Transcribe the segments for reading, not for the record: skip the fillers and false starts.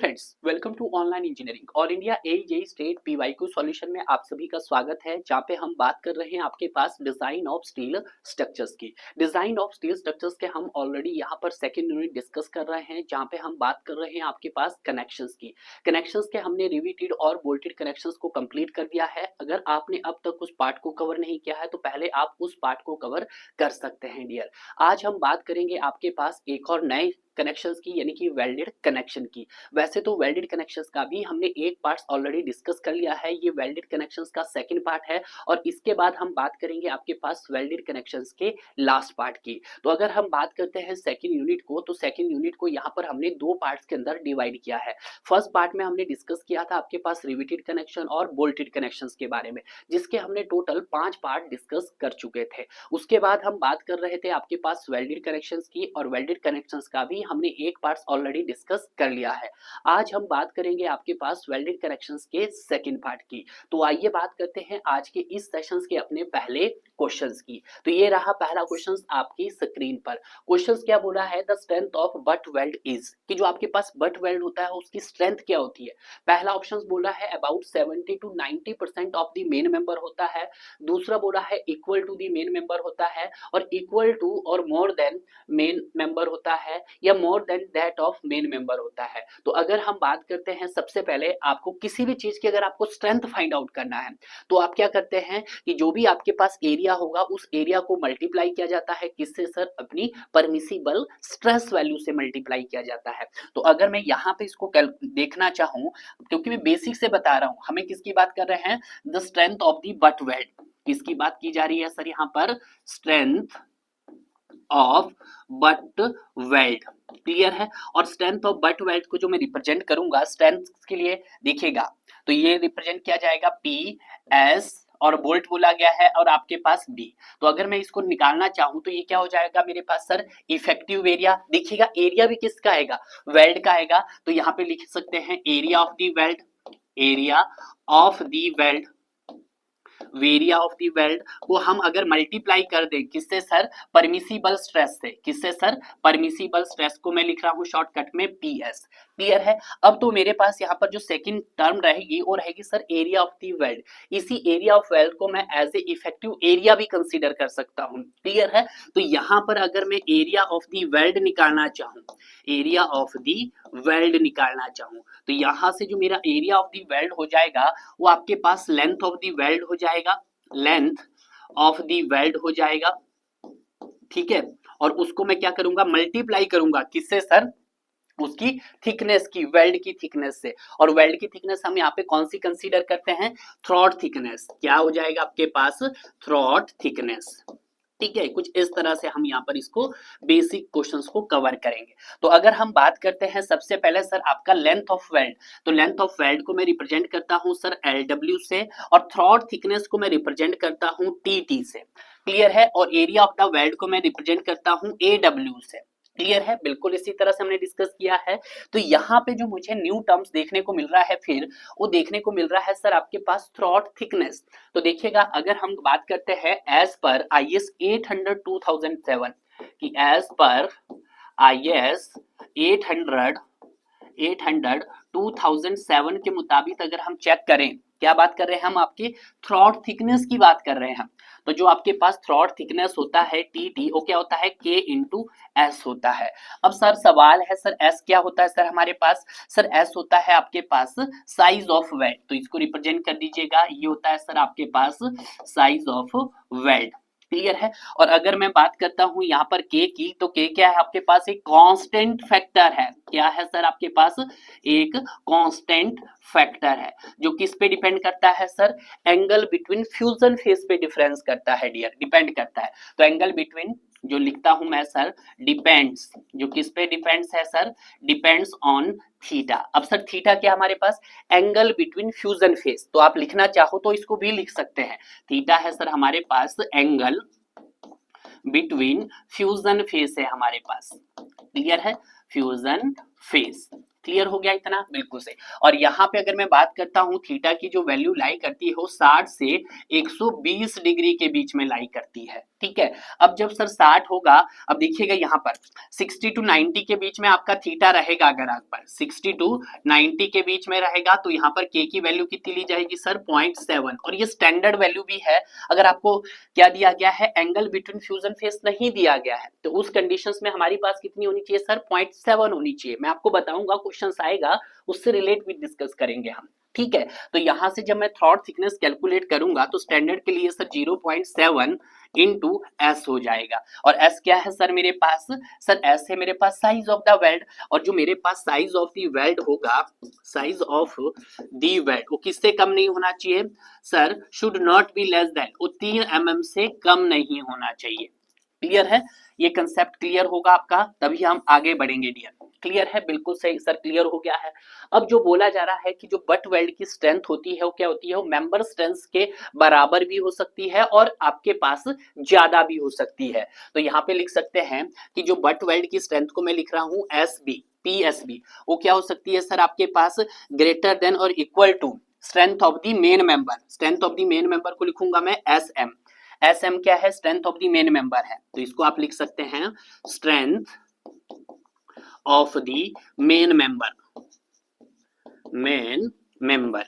Friends, welcome to online engineering. All India AJE state PYQ solution में आप सभी का स्वागत है, जहां पे हम बात कर रहे हैं आपके पास डिजाइन ऑफ स्टील स्ट्रक्चर्स की। डिजाइन ऑफ स्टील स्ट्रक्चर्स के हम ऑलरेडी यहां पर सेकंड यूनिट डिस्कस कर रहे हैं, जहां पे हम बात कर रहे हैं आपके पास कनेक्शंस की। कनेक्शंस के हमने रिवेटेड और बोल्टेड कनेक्शंस को कंप्लीट कर दिया है। अगर आपने अब तक उस पार्ट को कवर नहीं किया है तो पहले आप उस पार्ट को कवर कर सकते हैं डियर। आज हम बात करेंगे आपके पास एक और नए कनेक्शंस की, यानी कि वेल्डेड कनेक्शन की। वैसे तो वेल्डेड कनेक्शंस का भी हमने एक पार्ट ऑलरेडी डिस्कस कर लिया है, ये वेल्डेड कनेक्शंस का सेकंड पार्ट है और इसके बाद हम बात करेंगे आपके पास वेल्डेड कनेक्शंस के लास्ट पार्ट की। तो अगर हम बात करते हैं सेकंड यूनिट को, तो सेकंड यूनिट को यहाँ पर हमने दो पार्ट्स के अंदर डिवाइड किया है। फर्स्ट पार्ट में हमने डिस्कस किया था आपके पास रिवेटेड कनेक्शन और बोल्टेड कनेक्शंस के बारे में, जिसके हमने टोटल 5 पार्ट डिस्कस कर चुके थे। उसके बाद हम बात कर रहे थे आपके पास वेल्डेड कनेक्शंस की, और वेल्डेड कनेक्शंस का भी हमने एक पार्ट ऑलरेडी डिस्कस कर लिया है। आज हम बात करेंगे आपके पास वेल्डेड कनेक्शंस के सेकंड पार्ट की। तो आइए बात करते हैं आज के इस सेशंस के अपने पहले क्वेश्चंस की। तो ये रहा पहला क्वेश्चन आपकी स्क्रीन पर। क्वेश्चंस क्या बोला है, the strength of butt weld is, कि जो आपके पास बट वेल्ड होता है उसकी स्ट्रेंथ क्या होती है। पहला ऑप्शन बोला है about 70 to 90% of the main member होता है। दूसरा बोला है equal to the main member होता है, और इक्वल टू और मोर देन मेन मेंबर होता है, या more than that of main member होता है। तो अगर हम बात करते हैं, सबसे पहले आपको किसी भी चीज की अगर आपको स्ट्रेंथ फाइंड आउट करना है तो आप क्या करते हैं कि जो भी आपके पास एरिया होगा उस एरिया को मल्टीप्लाई किया जाता है, किससे सर, अपनी परमिसिबल स्ट्रेस वैल्यू से मल्टीप्लाई किया जाता है। तो अगर मैं यहाँ पे इसको देखना चाहूं, क्योंकि मैं बेसिक से बता रहा हूं, हमें किसकी बात कर रहे हैं, the strength of the butt weld. किसकी बात की जा रही है सर यहाँ पर, strength of butt weld. Clear है। और स्ट्रेंथ ऑफ बट वेल्ड को जो मैं रिप्रेजेंट करूंगा स्ट्रेंथ के लिए, देखिएगा तो ये रिप्रेजेंट किया जाएगा पी एस, और बोल्ट बोला गया है, और आपके पास बी। तो अगर मैं इसको निकालना चाहूं तो ये क्या हो जाएगा मेरे पास सर, इफेक्टिव एरिया। देखिएगा एरिया भी किसका आएगा, वेल्ड का आएगा। तो यहाँ पे लिख सकते हैं area of the weld, area of the weld, area of the weld को हम अगर मल्टीप्लाई कर दें किससे सर, परमिसिबल स्ट्रेस से। किससे सर, परमिसिबल स्ट्रेस को मैं लिख रहा हूं शॉर्टकट में पीएस। क्लियर है। अब तो मेरे पास यहाँ पर जो सेकंड टर्म रहेगी वो रहेगी sir area of the weld. इसी एरिया ऑफ वेल्ड को मैं एज ए इफेक्टिव एरिया भी कंसीडर कर सकता हूं। क्लियर है। तो यहाँ पर अगर मैं एरिया ऑफ द वेल्ड निकालना चाहूं, एरिया ऑफ द वेल्ड निकालना चाहूं, तो यहां से जो मेरा एरिया ऑफ द वेल्ड हो जाएगा वो आपके पास लेंथ ऑफ द वेल्ड हो जाएगा, लेंथ ऑफ द वेल्ड हो जाएगा। ठीक है। और उसको मैं क्या करूंगा, मल्टीप्लाई करूंगा किससे सर, उसकी थिकनेस की, वेल्ड की थिकनेस से। और वेल्ड की थिकनेस हम यहाँ पे कौन सी कंसीडर करते हैं, थ्रॉट थिकनेस। क्या हो जाएगा आपके पास, थ्रॉट थिकनेस। ठीक है। कुछ इस तरह से हम यहाँ पर इसको बेसिक क्वेश्चंस को कवर करेंगे। तो अगर हम बात करते हैं सबसे पहले सर आपका लेंथ ऑफ वेल्ड, तो लेंथ ऑफ वेल्ड को मैं रिप्रेजेंट करता हूं सर LW से, और थ्रॉट थिकनेस को मैं रिप्रेजेंट करता हूं TT से। क्लियर है। और एरिया ऑफ द वेल्ड को मैं रिप्रेजेंट करता हूं AW से। क्लियर है। बिल्कुल इसी तरह से हमने डिस्कस किया है। तो यहाँ पे जो मुझे न्यू टर्म्स देखने को मिल रहा है, फिर वो देखने को मिल रहा है सर आपके पास थ्रॉट थिकनेस। तो देखिएगा अगर हम बात करते हैं एज पर IS 800 2007 कि एज पर IS 800 2007 के मुताबिक अगर हम चेक करें, क्या बात कर रहे हैं हम, आपकी थ्रॉट थिकनेस की बात कर रहे हैं। तो जो आपके पास थ्रॉट थिकनेस होता है TT, वो क्या होता है K इंटू S होता है। अब सर सवाल है सर S क्या होता है सर हमारे पास, सर S होता है आपके पास साइज ऑफ वेल्ड। तो इसको रिप्रेजेंट कर दीजिएगा, ये होता है सर आपके पास साइज ऑफ वेल्ड। क्लियर है। और अगर मैं बात करता हूं यहाँ पर K की, तो K क्या है आपके पास, एक कांस्टेंट फैक्टर है। क्या है सर आपके पास, एक कांस्टेंट फैक्टर है, जो किस पे डिपेंड करता है sir, angle between fusion face पे डिफरेंस करता है डियर, डिपेंड करता है। तो एंगल बिटवीन जो लिखता हूं मैं सर, डिपेंड्स, जो किस पे डिपेंड्स है सर, डिपेंड्स ऑन थीटा। अब सर थीटा क्या हमारे पास, एंगल बिटवीन फ्यूजन फेस। तो आप लिखना चाहो तो इसको भी लिख सकते हैं, थीटा है सर हमारे पास एंगल बिटवीन फ्यूजन फेस है हमारे पास। क्लियर है, फ्यूजन फेस। क्लियर हो गया इतना? बिल्कुल सही। और यहाँ पे अगर मैं बात करता हूँ थीटा की जो वैल्यू लाई करती है वो 60 से 120 डिग्री के बीच में लाई करती है। ठीक है, अब जब सर 60 होगा, अब देखिएगा यहाँ पर 60 टू 90 के बीच में आपका थीटा रहेगा। अगर आप पर 60 टू 90 के बीच में रहेगा तो यहाँ पर के की वैल्यू कितनी ली जाएगी सर? 0.7। और ये स्टैंडर्ड वैल्यू भी है। अगर आपको क्या दिया गया है? एंगल बिटवीन फ्यूजन फेस नहीं दिया गया है तो उस कंडीशंस में हमारी पास कितनी होनी चाहिए सर? 0.7 होनी चाहिए। मैं आपको बताऊंगा, क्वेश्चन आएगा उससे रिलेट भी डिस्कस करेंगे हम। ठीक है, तो यहां से जब मैं थ्रॉट थिकनेस कैलकुलेट करूंगा तो स्टैंडर्ड के लिए सर 0.7 इंटू एस हो जाएगा। और एस क्या है सर मेरे पास? सर एस है मेरे पास साइज ऑफ द वेल्ड। और जो मेरे पास साइज ऑफ द वेल्ड होगा, साइज ऑफ द वेल्ड, वो किससे कम नहीं होना चाहिए sir? Should not be less then, वो 3 mm से कम नहीं होना चाहिए। क्लियर है? ये कंसेप्ट क्लियर होगा आपका, तभी हम आगे बढ़ेंगे डियर। क्लियर है? बिल्कुल सही सर, क्लियर हो गया है। अब जो बोला जा रहा है कि जो बट वेल्ड की स्ट्रेंथ होती है वो क्या होती है? वो मेंबर स्ट्रेंथ के बराबर भी हो सकती है और आपके पास ज्यादा भी हो सकती है। तो यहाँ पे लिख सकते हैं कि जो बट वेल्ड की स्ट्रेंथ को मैं लिख रहा हूं एसबी, पीएसबी, वो क्या हो सकती है सर आपके पास? ग्रेटर देन और equal to strength of the main member. Strength of the main member को लिखूंगा मैं एस एम। एस एम क्या है? Strength of the main member है, तो इसको आप लिख सकते हैं strength of the main member, main member.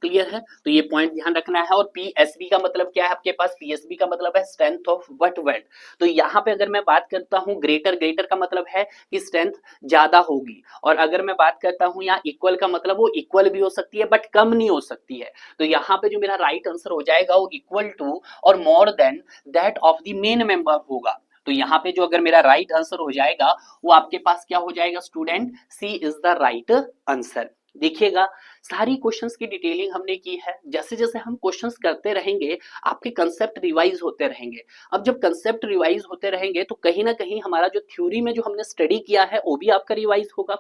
Clear है? तो ये पॉइंट ध्यान रखना है। और पीएसबी का मतलब क्या है आपके पास? पीएसबी का मतलब है स्ट्रेंथ ऑफ बट वेल्ड। तो यहाँ पे अगर मैं बात करता हूँ ग्रेटर, ग्रेटर का मतलब है कि स्ट्रेंथ ज्यादा होगी। और अगर मैं बात करता हूँ यहाँ इक्वल का मतलब वो इक्वल भी हो सकती है बट कम नहीं हो सकती है। तो यहाँ पे जो मेरा राइट आंसर हो जाएगा वो इक्वल टू और more than that of the main member होगा। तो यहाँ पे जो अगर मेरा राइट आंसर हो जाएगा वो आपके पास क्या हो जाएगा student? C is the right answer. देखिएगा, सारी क्वेश्चंस की डिटेलिंग हमने की है। जैसे जैसे हम क्वेश्चंस करते रहेंगे आपके कंसेप्ट रिवाइज होते रहेंगे। अब जब कंसेप्ट रिवाइज होते रहेंगे तो कहीं ना कहीं हमारा जो थ्योरी में जो हमने स्टडी किया है वो भी आपका रिवाइज होगा।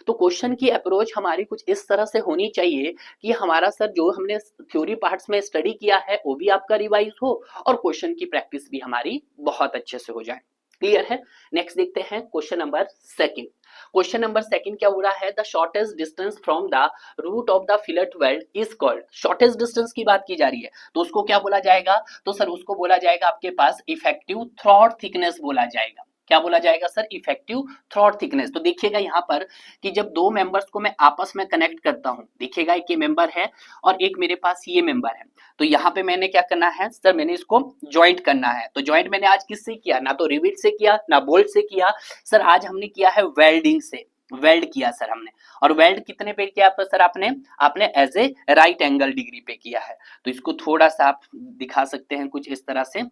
तो क्वेश्चन की अप्रोच हमारी कुछ इस तरह से होनी चाहिए कि हमारा सर जो हमने थ्योरी पार्ट्स में स्टडी किया है वो भी आपका रिवाइज हो और क्वेश्चन की प्रैक्टिस भी हमारी बहुत अच्छे से हो जाए। क्लियर है? नेक्स्ट देखते हैं question number second. Question number second क्या हो रहा है? The shortest distance from the root of the fillet weld is called. Shortest distance की बात की जा रही है तो उसको क्या बोला जाएगा? तो सर उसको बोला जाएगा आपके पास इफेक्टिव थ्रॉट थिकनेस बोला जाएगा। क्या बोला जाएगा सर? Effective throat thickness. तो देखिएगा यहाँ पर कि जब दो मेंबर्स को मैं आपस में कनेक्ट करता हूं, देखिएगा एक ये मेंबर है और एक मेरे पास ये मेंबर है, तो यहाँ पे मैंने क्या करना है सर? मैंने इसको ज्वाइंट करना है। तो ज्वाइंट मैंने आज किससे किया? ना तो रिवेट से किया ना बोल्ट से किया सर, आज हमने किया है वेल्डिंग से। वेल्ड किया सर हमने। और वेल्ड कितने पे किया सर आपने? आपने as a right angle degree पे किया है। तो इसको थोड़ा सा आप दिखा सकते हैं कुछ इस तरह से।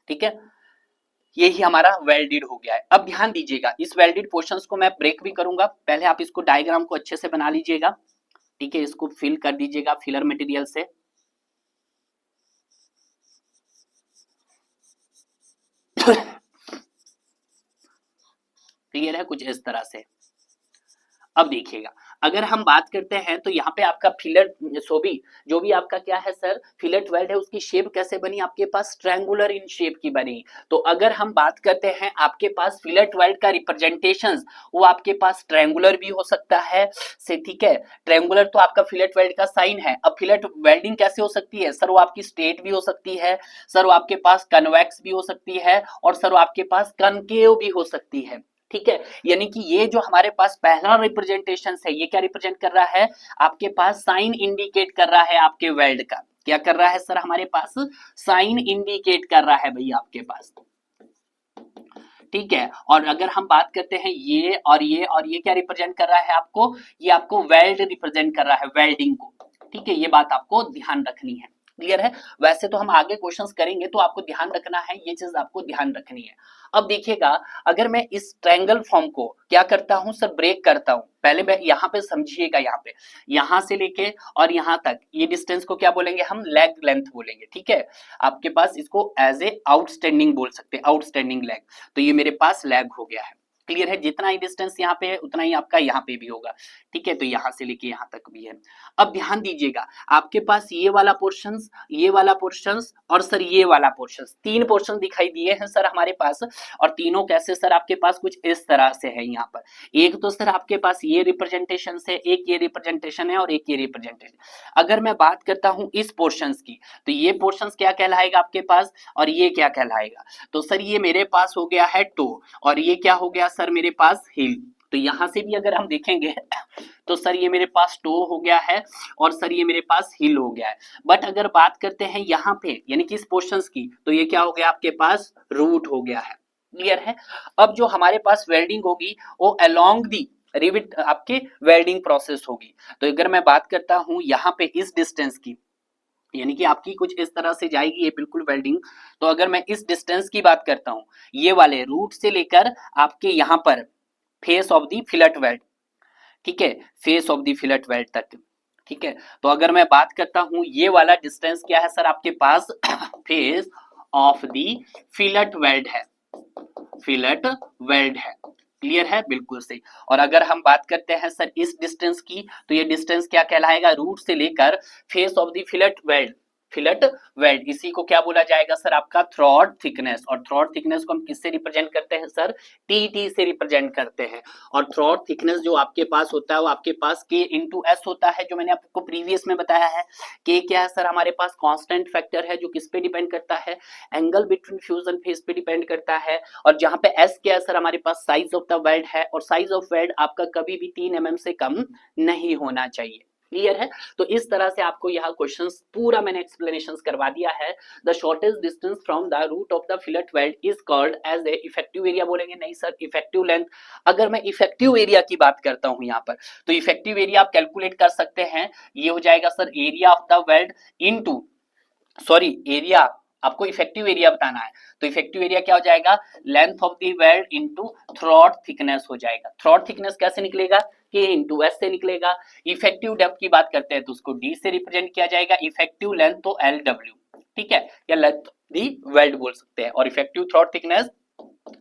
ठीक है, यही हमारा वेल्डेड हो गया है। अब ध्यान दीजिएगा, इस वेल्डेड पोर्शंस को मैं ब्रेक भी करूंगा। पहले आप इसको डायग्राम को अच्छे से बना लीजिएगा। ठीक है, इसको फिल कर दीजिएगा फिलर मटेरियल से। क्लियर है? कुछ इस तरह से। अब देखिएगा, अगर हम बात करते हैं तो यहाँ पे आपका फिलेट सोबी जो भी आपका क्या है सर? फिलेट वेल्ड है, उसकी शेप कैसे बनी? आपके पास ट्रायंगुलर इन शेप की बनी। तो अगर हम बात करते हैं आपके पास फिलेट वेल्ड का रिप्रेजेंटेशन, वो आपके पास ट्रायंगुलर भी हो सकता है से। ठीक है, ट्रायंगुलर तो आपका फिलेट वेल्ड का साइन है। अब फिलेट वेल्डिंग कैसे हो सकती है सर? वो आपकी स्ट्रेट भी हो सकती है सर, वो आपके पास कन्वेक्स भी हो सकती है और सर वो आपके पास कनकेव भी हो सकती है। ठीक है, यानी कि ये जो हमारे पास पहला रिप्रेजेंटेशन है ये क्या रिप्रेजेंट कर रहा है? आपके पास साइन इंडिकेट कर रहा है आपके वेल्ड का। क्या कर रहा है सर? हमारे पास साइन इंडिकेट कर रहा है भैया आपके पास। ठीक है, और अगर हम बात करते हैं ये और ये और ये क्या रिप्रेजेंट कर रहा है आपको? ये आपको वेल्ड रिप्रेजेंट कर रहा है, वेल्डिंग को। ठीक है, ये बात आपको ध्यान रखनी है। क्लियर है? वैसे तो हम आगे क्वेश्चंस करेंगे तो आपको ध्यान रखना है, ये चीज आपको ध्यान रखनी है। अब देखिएगा, अगर मैं इस ट्रायंगल फॉर्म को क्या करता हूं सर? ब्रेक करता हूं। पहले मैं यहाँ पे समझिएगा, यहाँ पे यहाँ से लेके और यहाँ तक ये डिस्टेंस को क्या बोलेंगे हम? लेग लेंथ बोलेंगे। ठीक है, आपके पास इसको एज ए आउटस्टैंडिंग बोल सकते हैं, आउटस्टैंडिंग लेग। तो ये मेरे पास लेग हो गया है। क्लियर है, जितना ही डिस्टेंस यहाँ पे है उतना ही आपका यहाँ पे भी होगा, ठीक है, तो यहाँ से लेके यहाँ तक भी है। अब ध्यान दीजिएगा, आपके पास ये वाला पोर्शंस, ये वाला पोर्शंस और सर ये वाला पोर्शंस, तीन पोर्शन दिखाई दिए हैं सर हमारे पास, और तीनों कैसे सर आपके पास कुछ इस तरह से है। यहाँ पर एक तो सर आपके पास ये रिप्रेजेंटेशन है, एक ये रिप्रेजेंटेशन है और एक ये रिप्रेजेंटेशन। अगर मैं बात करता हूँ इस पोर्शंस की, तो ये पोर्शंस क्या कहलाएगा आपके पास और ये क्या कहलाएगा, तो सर ये मेरे पास हो गया है टो और ये क्या हो गया सर मेरे पास हिल। तो यहां से भी अगर हम देखेंगे तो सर ये मेरे पास टो हो गया है और सर ये मेरे पास हिल हो गया है। बट अगर बात करते हैं यहाँ पे यानी कि इस पोर्शंस की, तो ये क्या हो गया आपके पास रूट हो गया है। क्लियर है। अब जो हमारे पास वेल्डिंग होगी वो अलोंग दी रिविट आपके वेल्डिंग प्रोसेस होगी। तो अगर मैं बात करता हूं यहाँ पे इस डिस्टेंस की, यानी कि आपकी कुछ इस तरह से जाएगी ये बिल्कुल वेल्डिंग। तो अगर मैं इस डिस्टेंस की बात करता हूं, ये वाले रूट से लेकर आपके यहाँ पर फेस ऑफ दी फिलट वेल्ड, ठीक है, फेस ऑफ दी फिलट वेल्ड तक, ठीक है। तो अगर मैं बात करता हूं ये वाला डिस्टेंस क्या है सर आपके पास फेस ऑफ दी फिलट वेल्ड है, फिलट वेल्ड है। क्लियर है, बिल्कुल सही। और अगर हम बात करते हैं सर इस डिस्टेंस की, तो ये डिस्टेंस क्या कहलाएगा, रूट से लेकर face of the fillet weld, fillet weld, इसी को क्या बोला जाएगा सर आपका थ्रॉड थिकनेस। और थ्रॉड थिकनेस को हम किससे रिप्रेजेंट करते हैं सर, टी से रिप्रेजेंट करते हैं। और थ्रॉड थिकनेस जो आपके पास होता है वो आपके पास के इंटू एस होता है, जो मैंने आपको प्रीवियस में बताया है। के क्या है सर हमारे पास कांस्टेंट फैक्टर है जो किस पे डिपेंड करता है, एंगल बिटवीन फ्यूजन फेस पे डिपेंड करता है। और जहां पे एस क्या है सर हमारे पास साइज ऑफ द वेल्ड है, और साइज ऑफ वेल्ड आपका कभी भी 3 mm से कम नहीं होना चाहिए। क्लियर है। तो इस तरह से आपको यहाँ क्वेश्चंस पूरा मैंने एक्सप्लेनेशंस करवा दिया है। The shortest distance from the root of the fillet weld is called as a effective area, बोलेंगे नहीं सर इफेक्टिव लेंथ। अगर मैं इफेक्टिव एरिया की बात करता हूं यहाँ पर, तो इफेक्टिव एरिया आप कैलकुलेट कर सकते हैं, ये हो जाएगा sir area of the weld into, sorry area, आपको इफेक्टिव एरिया बताना है, तो इफेक्टिव एरिया क्या हो जाएगा, length of the weld into throat thickness हो जाएगा। थ्रॉड थिकनेस कैसे निकलेगा, के इनटू एस से निकलेगा। इफेक्टिव डेप्थ की बात करते हैं तो उसको डी से रिप्रेजेंट किया जाएगा, इफेक्टिव लेंथ तो एल डब्ल्यू, ठीक है, या लेंथ दी वेल्ड बोल सकते हैं, और effective throat thickness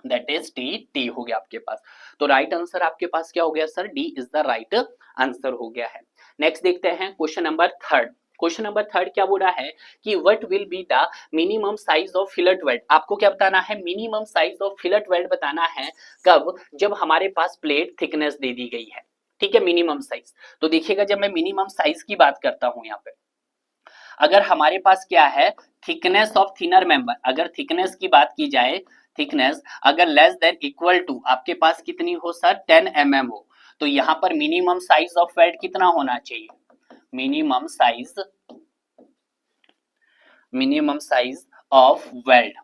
that is T हो गया आपके पास। तो राइट आंसर आपके पास क्या हो गया sir, D is the right answer हो गया है। नेक्स्ट देखते हैं question number third. Question number third क्या बोल रहा है कि what will be the minimum size of fillet weld. आपको क्या बताना है, minimum size of fillet weld बताना है। कब, जब हमारे पास प्लेट थिकनेस दे दी गई है, ठीक है, मिनिमम साइज। तो देखिएगा जब मैं मिनिमम साइज की बात करता हूं यहाँ पे, अगर हमारे पास क्या है थिकनेस ऑफ थिनर मेंबर, अगर थिकनेस की बात की जाए, थिकनेस अगर लेस देन इक्वल टू आपके पास कितनी हो सर 10 mm हो, तो यहाँ पर मिनिमम साइज ऑफ वेल्ड कितना होना चाहिए, मिनिमम साइज ऑफ वेल्ड,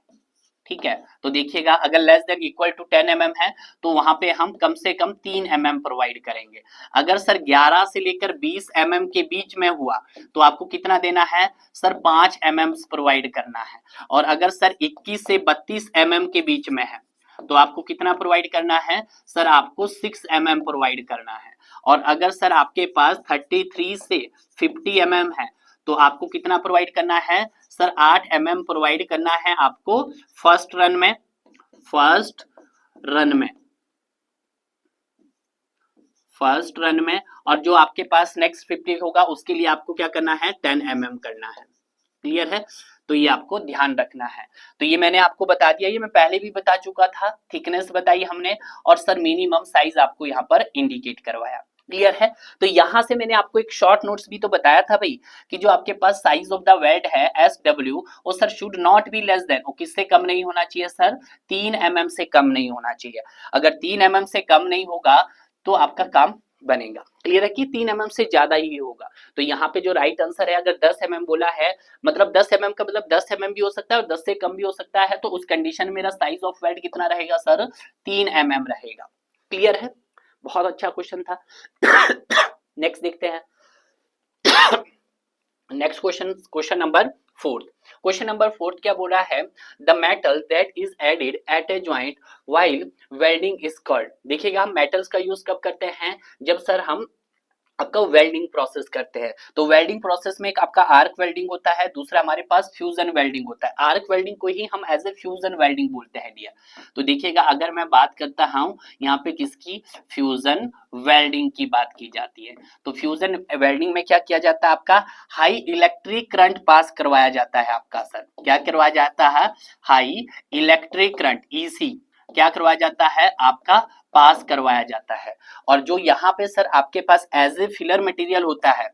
ठीक है। तो देखिएगा अगर less than equal to 10 mm है तो वहां पे हम कम से कम 3 mm प्रोवाइड करेंगे। अगर सर 11 से लेकर 20 mm के बीच में हुआ तो आपको कितना देना है सर 5 mm प्रोवाइड करना है। और अगर सर 21 से 32 mm के बीच में है तो आपको कितना प्रोवाइड करना है सर, आपको 6 mm प्रोवाइड करना है। और अगर सर आपके पास 33 से 50 mm है तो आपको कितना प्रोवाइड करना है सर, 8 mm प्रोवाइड करना है आपको फर्स्ट रन में, फर्स्ट रन में। और जो आपके पास नेक्स्ट 50 होगा उसके लिए आपको क्या करना है 10 mm करना है। क्लियर है, तो ये आपको ध्यान रखना है। तो ये मैंने आपको बता दिया, ये मैं पहले भी बता चुका था, थिकनेस बताई हमने और सर मिनिमम साइज आपको यहाँ पर इंडिकेट करवाया। क्लियर है। तो यहां से मैंने आपको एक शॉर्ट नोट्स भी तो बताया था भाई कि जो आपके पास साइज ऑफ द वेल्ड है एस डब्ल्यू, वो sir should not be less then, वो किससे कम नहीं होना चाहिए सर 3 mm से कम नहीं होना चाहिए। अगर 3 mm से कम नहीं होगा तो आपका काम बनेगा। क्लियर है कि 3 mm से ज्यादा ही होगा। तो यहाँ पे जो राइट आंसर है, अगर 10 mm बोला है मतलब 10 mm का मतलब 10 mm भी हो सकता है और 10 से कम भी हो सकता है, तो उस कंडीशन में मेरा साइज ऑफ वेल्ड कितना रहेगा सर 3 mm रहेगा। क्लियर है, बहुत अच्छा क्वेश्चन था। नेक्स्ट देखते हैं next question, question number fourth. Question number fourth क्या बोल रहा है, the metal that is added at a joint while welding is called. देखिएगा हम मेटल्स का यूज कब करते हैं, जब सर हम आपका वेल्डिंग प्रोसेस करते हैं। तो वेल्डिंग प्रोसेस में एक आपका आर्क वेल्डिंग होता है, दूसरा हमारे पास फ्यूजन वेल्डिंग होता है। आर्क वेल्डिंग को ही हम एज ए फ्यूजन वेल्डिंग बोलते हैं डियर। तो देखिएगा अगर मैं बात करता हूं यहाँ पे किसकी, फ्यूजन वेल्डिंग की बात की जाती है। तो फ्यूजन वेल्डिंग में क्या किया जाता है, आपका हाई इलेक्ट्रिक करंट पास करवाया जाता है। आपका सर क्या करवाया जाता है, हाई इलेक्ट्रिक करंट, ईसी क्या करवाया जाता है, आपका पास करवाया जाता है। और जो यहाँ पे सर आपके पास एज ए फिलर मटेरियल होता है,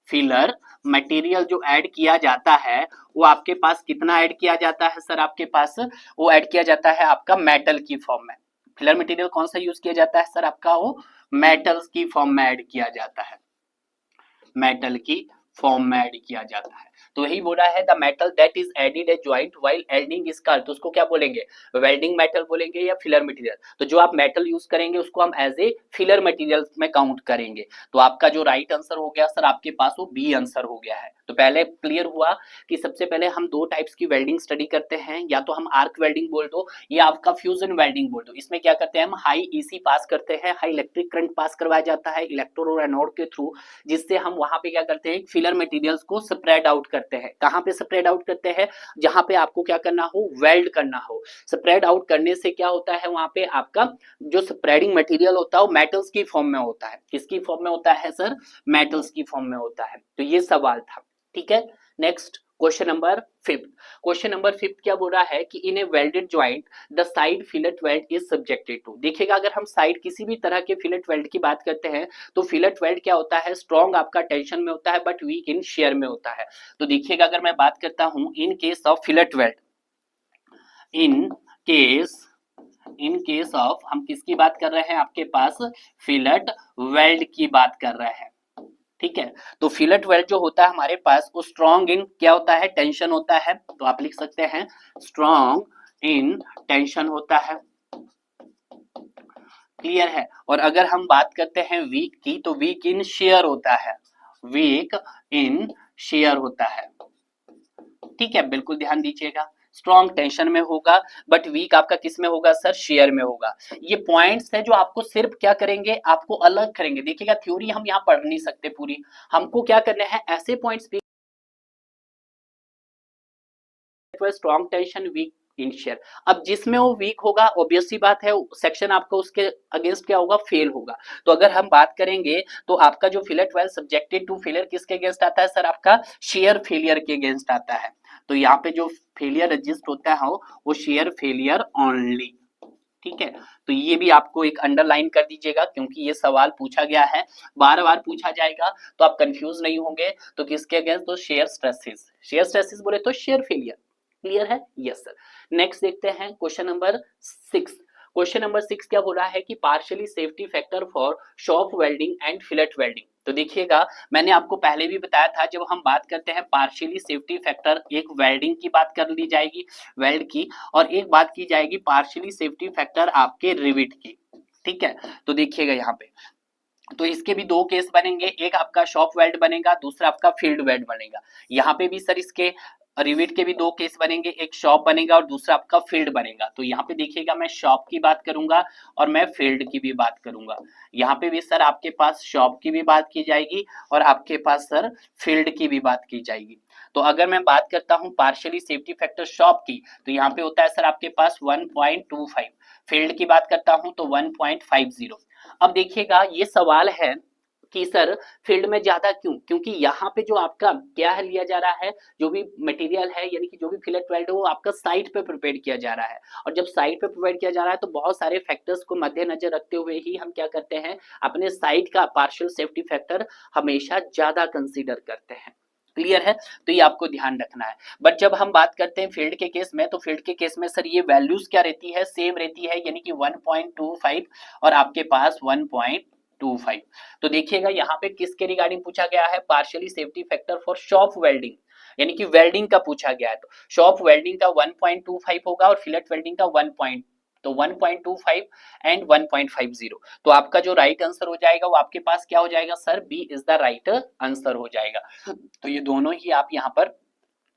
फिलर मटेरियल जो ऐड किया जाता है वो आपके पास कितना ऐड किया जाता है सर, आपके पास वो ऐड किया जाता है आपका मेटल की फॉर्म में। फिलर मटेरियल कौन सा यूज किया जाता है सर, आपका वो मेटल्स की फॉर्म में ऐड किया जाता है, मेटल की फॉर्म में ऐड किया जाता है। तो यही बोला है the metal that is added a joint while welding is called, तो उसको क्या बोलेंगे, वेल्डिंग मेटल बोलेंगे या फिलर मटेरियल। तो जो आप मेटल यूज करेंगे उसको हम एज ए फिलर मटेरियल में काउंट करेंगे। तो आपका जो राइट आंसर हो गया सर आपके पास वो बी आंसर हो गया है। तो पहले क्लियर हुआ कि सबसे पहले हम दो टाइप्स की वेल्डिंग स्टडी करते हैं, या तो हम आर्क वेल्डिंग बोल दो या आपका फ्यूजन वेल्डिंग बोल दो। इसमें क्या करते हैं हम, हाई ईसी पास करते हैं, हाई इलेक्ट्रिक करंट पास करवाया जाता है इलेक्ट्रोड और एनोड के थ्रू, जिससे हम वहां पे क्या करते हैं फिलर मटेरियल्स को स्प्रेड आउट करते हैं। कहां पे स्प्रेड आउट करते हैं, जहां पे आपको क्या करना हो, वेल्ड करना हो। स्प्रेड आउट करने से क्या होता है, वहां पे आपका जो स्प्रेडिंग मटेरियल होता है वो मेटल्स की फॉर्म में होता है। किसकी फॉर्म में होता है सर, मेटल्स की फॉर्म में होता है। तो ये सवाल था, ठीक है। Next question number fifth, question number fifth क्या बोल रहा है कि in a welded joint the side fillet weld is subjected to. देखिएगा अगर हम साइड किसी भी तरह के फिलेट वेल्ड की बात करते हैं तो फिलेट वेल्ड क्या होता है, स्ट्रॉन्ग आपका टेंशन में होता है बट वीक इन शेयर में होता है। तो देखिएगा अगर मैं बात करता हूं in case of fillet weld, in case in case of, हम किसकी बात कर रहे हैं, आपके पास फिलेट वेल्ड की बात कर रहे हैं, ठीक है। तो फिलेट वेल्ड जो होता है हमारे पास वो स्ट्रॉन्ग इन क्या होता है, टेंशन होता है। तो आप लिख सकते हैं स्ट्रॉन्ग इन टेंशन होता है, क्लियर है। और अगर हम बात करते हैं वीक की तो वीक इन शेयर होता है, वीक इन शेयर होता है, ठीक है। बिल्कुल ध्यान दीजिएगा, स्ट्रॉन्ग टेंशन में होगा बट वीक आपका किस में होगा सर, शेयर में होगा। ये पॉइंट्स है जो आपको सिर्फ क्या करेंगे, आपको अलग करेंगे। देखिएगा थ्योरी हम यहाँ पढ़ नहीं सकते पूरी, हमको क्या करना है, ऐसे पॉइंट्स भी स्ट्रॉन्ग टेंशन वीक इन शेयर। अब जिसमें वो वीक होगा ऑब्वियस सी बात है सेक्शन आपका उसके अगेंस्ट क्या होगा, फेल होगा। तो अगर हम बात करेंगे तो आपका जो fillet weld subjected to failure किसके अगेंस्ट आता है सर, आपका शेयर फेलियर के अगेंस्ट आता है। तो यहाँ पे जो फेलियर रजिस्ट होता है वो शेयर फेलियर ओनली, ठीक है। तो ये भी आपको एक अंडरलाइन कर दीजिएगा क्योंकि ये सवाल पूछा गया है, बार बार पूछा जाएगा, तो आप कंफ्यूज नहीं होंगे। तो किसके अगेंस्ट, तो शेयर स्ट्रेसेस, शेयर स्ट्रेसेस बोले तो शेयर फेलियर, क्लियर है, यस सर। नेक्स्ट देखते हैं question number six. Question number six क्या बोल रहा है कि partially safety factor for shop welding and fillet welding. तो देखिएगा मैंने आपको पहले भी बताया था, जब हम बात करते हैं पार्शियली सेफ्टी फैक्टर, एक वेल्डिंग की बात कर ली जाएगी वेल्ड की, और एक बात की जाएगी पार्शियली सेफ्टी फैक्टर आपके रिविट की, ठीक है। तो देखिएगा यहाँ पे तो इसके भी दो केस बनेंगे, एक आपका शॉप वेल्ड बनेगा, दूसरा आपका फील्ड वेल्ड बनेगा। यहाँ पे भी सर इसके रिविट के भी दो केस बनेंगे, एक शॉप बनेगा और दूसरा आपका फील्ड बनेगा। तो यहाँ पे देखिएगा मैं शॉप की बात करूंगा और मैं फील्ड की भी बात करूंगा। यहाँ पे भी सर आपके पास शॉप की भी बात की जाएगी और आपके पास सर फील्ड की भी बात की जाएगी। तो अगर मैं बात करता हूँ पार्शियली सेफ्टी फैक्टर शॉप की, तो यहाँ पे होता है सर आपके पास 1.25, फील्ड की बात करता हूँ तो 1.50। अब देखिएगा ये सवाल है कि सर फील्ड में ज्यादा क्यों, क्योंकि यहाँ पे जो आपका क्या है लिया जा रहा है, जो भी मटेरियल है यानी कि जो भी फिलेट वेल्ड है वो आपका साइट पे प्रिपेयर किया जा रहा है। और जब साइट पे प्रोवाइड किया जा रहा है तो बहुत सारे फैक्टर्स को मद्देनजर रखते हुए ही हम क्या करते हैं, अपने साइट का पार्शियल सेफ्टी फैक्टर हमेशा ज्यादा कंसीडर करते हैं, क्लियर है। तो ये आपको ध्यान रखना है। बट जब हम बात करते हैं फील्ड के केस में, तो फील्ड के केस में सर ये वैल्यूज क्या रहती है, सेम रहती है, यानी कि 1.25 और आपके पास 1.25। तो देखिएगा यहाँ पे किसके रिगार्डिंग पूछा गया है, partially safety factor for shop welding, यानी कि वेल्डिंग का पूछा गया है। तो शॉप वेल्डिंग का 1.25 होगा और फिलेट वेल्डिंग का 1. तो 1.25 एंड 1.50। तो आपका जो राइट आंसर हो जाएगा वो आपके पास क्या हो जाएगा sir, B is the right answer हो जाएगा। तो ये दोनों ही आप यहाँ पर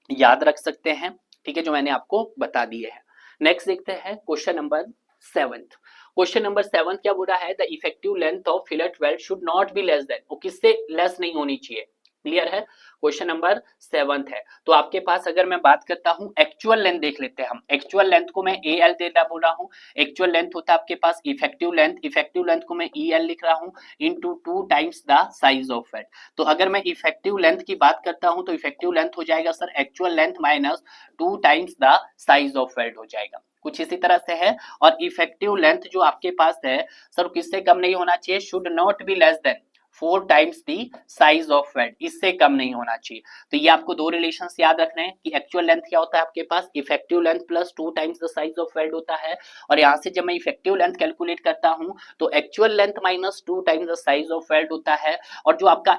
याद रख सकते हैं, ठीक है, जो मैंने आपको बता दिए हैं। नेक्स्ट देखते हैं question number seventh. Question number 7 क्या बोल रहा है, the effective length of fillet weld should not be less then, वो किससे लेस नहीं होनी चाहिए, क्लियर है। क्वेश्चन नंबर 7 है। तो आपके पास अगर मैं बात करता हूं एक्चुअल लेंथ देख लेते हैं हम, एक्चुअल लेंथ को मैं ए एल देना बोल रहा हूं, एक्चुअल लेंथ होता है आपके पास इफेक्टिव लेंथ, इफेक्टिव लेंथ को मैं ई एल लिख रहा हूं into 2 times the size of weld. तो अगर मैं इफेक्टिव लेंथ की बात करता हूं तो इफेक्टिव लेंथ हो जाएगा sir actual length minus 2 times the size of weld हो जाएगा, कुछ इसी तरह से है। और इफेक्टिव लेंथ जो आपके पास है सर किससे कम नहीं होना चाहिए, should not be less than 4 times the size of weld, इससे कम नहीं होना चाहिए। तो ये आपको दो रिलेशंस याद रखने हैं कि एक्चुअल लेंथ क्या होता है आपके पास, effective length plus 2 times the size of weld होता है। और यहां से जब मैं इफेक्टिव लेंथ कैलकुलेट करता हूं तो actual length minus 2 times the size of weld होता है। और जो आपका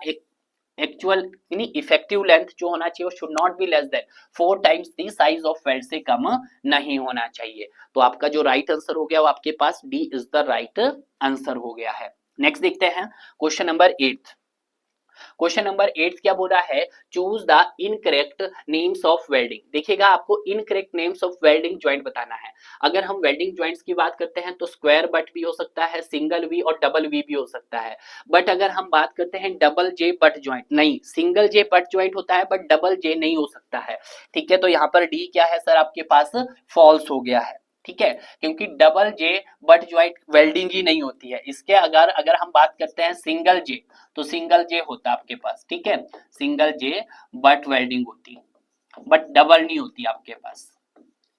एक्चुअल यानी इफेक्टिव लेंथ जो होना चाहिए वो should not be less than 4 times the size of weld, से कम नहीं होना चाहिए। तो आपका जो राइट आंसर हो गया वो आपके पास D is the right answer हो गया है। नेक्स्ट देखते हैं क्वेश्चन नंबर 8। क्वेश्चन नंबर 8 क्या बोल रहा है, choose the incorrect names of welding. देखिएगा आपको incorrect names of welding joint बताना है। अगर हम वेल्डिंग ज्वाइंट्स की बात करते हैं तो स्क्वायर बट भी हो सकता है, सिंगल वी और डबल वी भी हो सकता है। बट अगर हम बात करते हैं डबल जे बट ज्वाइंट, नहीं सिंगल जे बट ज्वाइंट होता है बट डबल जे नहीं हो सकता है। ठीक है, तो यहाँ पर डी क्या है सर आपके पास, फॉल्स हो गया है। ठीक है, क्योंकि double J but joint welding ही नहीं होती है। इसके अगर अगर हम बात करते हैं सिंगल जे, तो सिंगल जे होता है आपके पास, ठीक है, सिंगल जे बट वेल्डिंग होती, बट डबल नहीं होती आपके पास,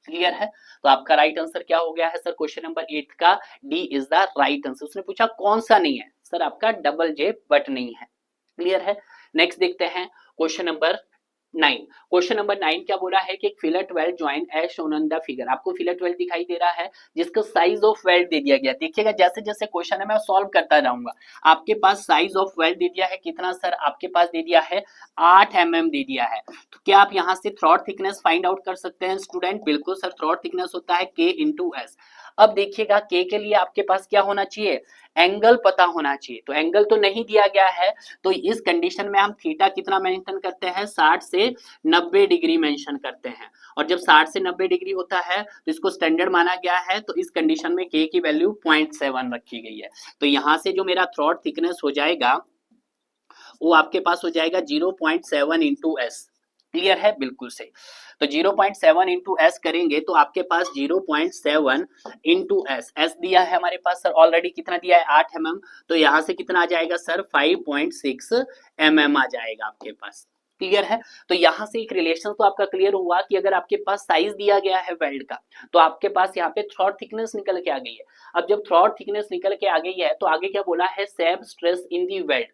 क्लियर है। तो आपका राइट आंसर क्या हो गया है सर, क्वेश्चन नंबर 8 का D is the right answer. उसने पूछा कौन सा नहीं है सर, आपका डबल जे बट नहीं है, क्लियर है। नेक्स्ट देखते हैं क्वेश्चन नंबर 9। क्वेश्चन नंबर 9 क्या बोला है कि एक fillet weld join as shown on the figure. आपको फिलेट वेल्ड दिखाई दे रहा है जिसका साइज ऑफ वेल्ड दे दिया गया। देखिएगा जैसे जैसे क्वेश्चन है मैं सॉल्व करता जाऊंगा। आपके पास साइज ऑफ वेल्ड दे दिया है कितना सर, आपके पास दे दिया है 8 mm दे दिया है। तो क्या आप यहां से थ्रॉट थिकनेस फाइंड आउट कर सकते हैं स्टूडेंट, बिल्कुल सर, थ्रॉट थिकनेस होता है K इंटू एस। अब देखिएगा K के लिए आपके पास क्या होना चाहिए, एंगल पता होना चाहिए। तो एंगल तो नहीं दिया गया है, तो इस कंडीशन में हम थीटा कितना मेंशन करते हैं, 60 से 90 डिग्री मेंशन करते हैं। और जब 60 से 90 डिग्री होता है तो इसको स्टैंडर्ड माना गया है, तो इस कंडीशन में K की वैल्यू 0.7 रखी गई है। तो यहां से जो मेरा थ्रॉट थिकनेस हो जाएगा वो आपके पास हो जाएगा 0.7 इंटू एस, क्लियर है, बिल्कुल सही। तो 0.7 इंटू एस करेंगे तो आपके पास 0.7 इंटू एस, एस दिया है हमारे पास सर ऑलरेडी, कितना दिया है 8 mm, तो यहां से कितना आ जाएगा सर 5.6 mm आ जाएगा आपके पास, क्लियर है। तो यहां से एक रिलेशन तो आपका क्लियर हुआ कि अगर आपके पास साइज दिया गया है वेल्ड का तो आपके पास यहाँ पे थ्रॉट थिकनेस निकल के आ गई है। अब जब थ्रॉट थिकनेस निकल के आ गई है तो आगे क्या बोला है, safe stress in the weld,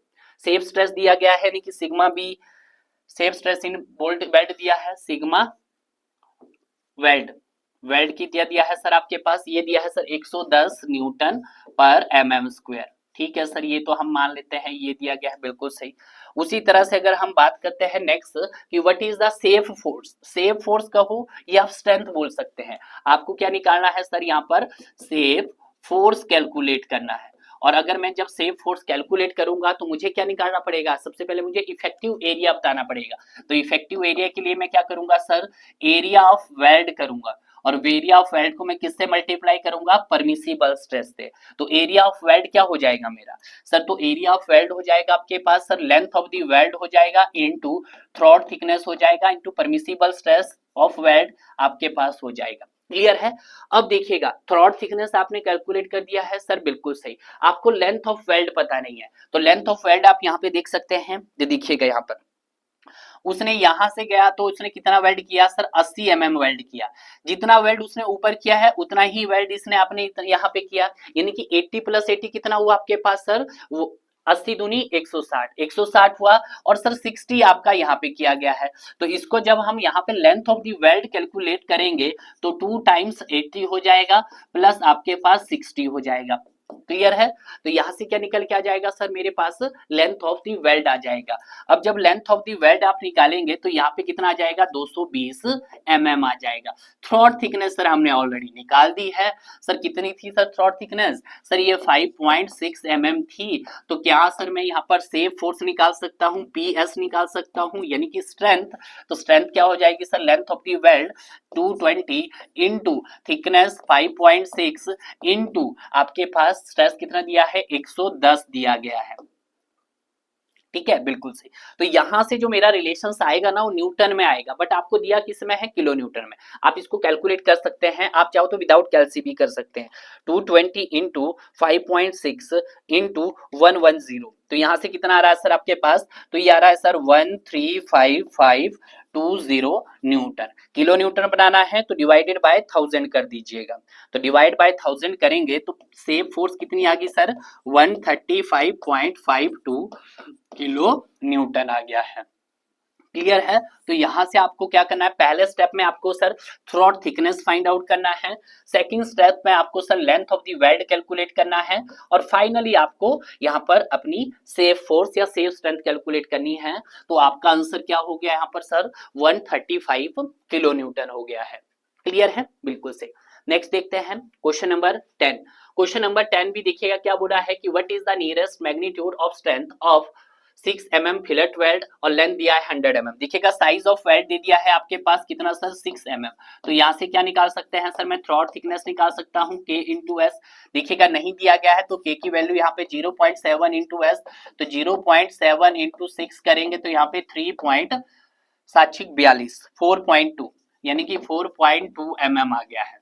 safe stress दिया गया है, यानी कि sigma B, safe stress in bolt weld दिया है सिग्मा वेल्ड, वेल्ड की दिया है सर आपके पास, ये दिया है सर 110 न्यूटन पर mm स्क्वायर। ठीक है सर, ये तो हम मान लेते हैं ये दिया गया है, बिल्कुल सही। उसी तरह से अगर हम बात करते हैं नेक्स्ट कि what is the safe force, safe force कहो या स्ट्रेंथ बोल सकते हैं। आपको क्या निकालना है सर, यहाँ पर सेफ फोर्स कैलकुलेट करना है। और अगर मैं जब सेफ फोर्स कैलकुलेट करूंगा तो मुझे क्या निकालना पड़ेगा, सबसे पहले मुझे इफेक्टिव एरिया बताना पड़ेगा। तो इफेक्टिव एरिया के लिए मैं क्या करूंगा सर, एरिया ऑफ वेल्ड करूंगा। और एरिया ऑफ वेल्ड को मैं किससे मल्टीप्लाई करूंगा, परमिसिबल स्ट्रेस से। तो एरिया ऑफ वेल्ड क्या हो जाएगा मेरा सर, तो एरिया ऑफ वेल्ड हो जाएगा आपके पास sir length of the weld हो जाएगा इनटू थ्रॉट थिकनेस हो जाएगा into permissible stress of weld आपके पास हो जाएगा, क्लियर है। अब देखिएगा थ्रॉट थिकनेस आपने कैलकुलेट कर दिया है सर, बिल्कुल सही। आपको लेंथ ऑफ वेल्ड पता नहीं है, तो लेंथ ऑफ वेल्ड आप यहाँ पे देख सकते हैं, ये देखिएगा यहाँ पर उसने यहां से गया तो उसने कितना वेल्ड किया सर, 80 mm वेल्ड किया। जितना वेल्ड उसने ऊपर किया है उतना ही वेल्ड इसने आपने यहाँ पे किया, यानी कि 80 + 80 कितना हुआ आपके पास सर, वो 80 दूनी 160, 160 हुआ। और सर 60 आपका यहाँ पे किया गया है, तो इसको जब हम यहाँ पे length of the weld calculate करेंगे तो 2 टाइम्स 80 हो जाएगा प्लस आपके पास 60 हो जाएगा। क्लियर है? तो यहां से क्या निकल के आ जाएगा सर, मेरे पास लेंथ ऑफ द वेल्ड आ जाएगा। अब जब लेंथ ऑफ द वेल्ड आप निकालेंगे तो यहाँ पे कितना आ जाएगा, 220 आ जाएगा। थ्रॉट थिकनेस सर हमने ऑलरेडी निकाल दी है। सर कितनी थी सर थ्रॉट थिकनेस, सर ये 5.6 थी। तो क्या सर मैं यहाँ पर सेव फोर्स निकाल सकता हूँ, PS निकाल सकता हूँ, यानी कि स्ट्रेंथ। तो स्ट्रेंथ क्या हो जाएगी sir, length of the weld 220 into thickness 5.6 into आपके पास स्ट्रेस कितना दिया है, 110 दिया गया है। ठीक है, बिल्कुल सही। तो यहां से जो मेरा रिलेशन आएगा ना वो न्यूटन में आएगा, बट आपको दिया किस में है, किलो न्यूटन में। आप इसको कैलकुलेट कर सकते हैं, आप चाहो तो विदाउट कैलसी भी कर सकते हैं। 220 इंटू 5.6 इंटू 110, तो यहां से कितना आ रहा है सर आपके पास, तो ये आ रहा है सर 135520 न्यूटन। किलो न्यूटन बनाना है तो डिवाइडेड बाय 1000 कर दीजिएगा। तो डिवाइड बाय 1000 करेंगे तो सेम फोर्स कितनी आ गई सर, 135.52 किलो न्यूटन आ गया है। क्लियर है? तो यहां से आपको क्या करना है, पहले स्टेप में आपको sir throat thickness find out करना है, सेकंड स्टेप में आपको sir length of the weld calculate करना है, और फाइनली आपको यहां पर अपनी सेफ फोर्स या सेफ स्ट्रेंथ कैलकुलेट करनी है। तो आपका आंसर क्या हो गया यहां पर सर, 135 किलो न्यूटन हो गया है। क्लियर है? बिल्कुल सही। नेक्स्ट देखते हैं क्वेश्चन नंबर 10। क्वेश्चन नंबर 10 भी देखिएगा क्या बोला है कि what is the nearest magnitude of strength of 6 fillet weld और लेंथ दिया है 100 देखिएगा साइज ऑफ वेल्ड दे दिया है आपके पास कितना सर, 6 तो यहाँ से क्या निकाल सकते हैं सर, मैं थ्रॉट थिकनेस निकाल सकता हूँ K इंटू एस। देखिएगा नहीं दिया गया है तो K की वैल्यू यहाँ पे 0.7 इंटू एस, तो 0.7 इंटू 6 करेंगे तो यहाँ पे 3.42 4.2 यानी कि 4.2 आ गया है।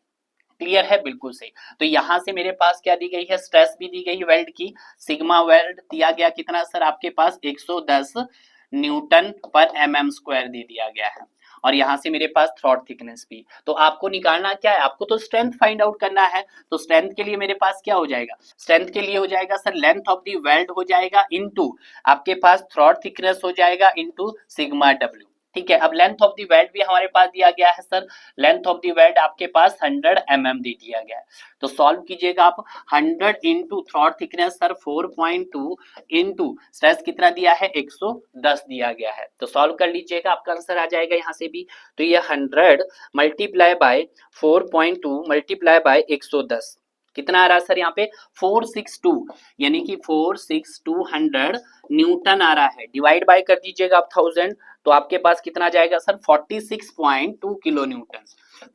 क्लियर है? बिल्कुल सही। तो यहां से मेरे पास क्या दी गई है, स्ट्रेस भी दी गई है वेल्ड की, सिग्मा वेल्ड दिया गया कितना सर आपके पास, 110 न्यूटन पर स्क्वायर दे दिया गया है, और यहां से मेरे पास थ्रॉट थिकनेस भी। तो आपको निकालना क्या है, आपको तो स्ट्रेंथ फाइंड आउट करना है। तो स्ट्रेंथ के लिए मेरे पास क्या हो जाएगा, स्ट्रेंथ के लिए हो जाएगा sir length of the weld हो जाएगा इनटू आपके पास थ्रॉट थिकनेस हो जाएगा इनटू सिग्मा डब्ल्यू। ठीक है, अब लेंथ ऑफ द वेल्ड भी हमारे पास दिया गया है sir, length of the weld आपके पास 100 दे दिया गया है। तो सॉल्व कीजिएगा आप, 100 into throat thickness sir 4.2 into stress कितना दिया है, 110 दिया गया है। तो सॉल्व कर लीजिएगा, आपका आंसर आ जाएगा यहाँ से भी। तो ये 100 मल्टीप्लाई बाय 4.2 मल्टीप्लाई बाय 110 कितना आ रहा है सर यहाँ पे, 462, यानी कि 46200 न्यूटन आ रहा है। डिवाइड बाय कर दीजिएगा आप 1000, तो आपके पास कितना आ जाएगा sir, 46.2 kilo newton.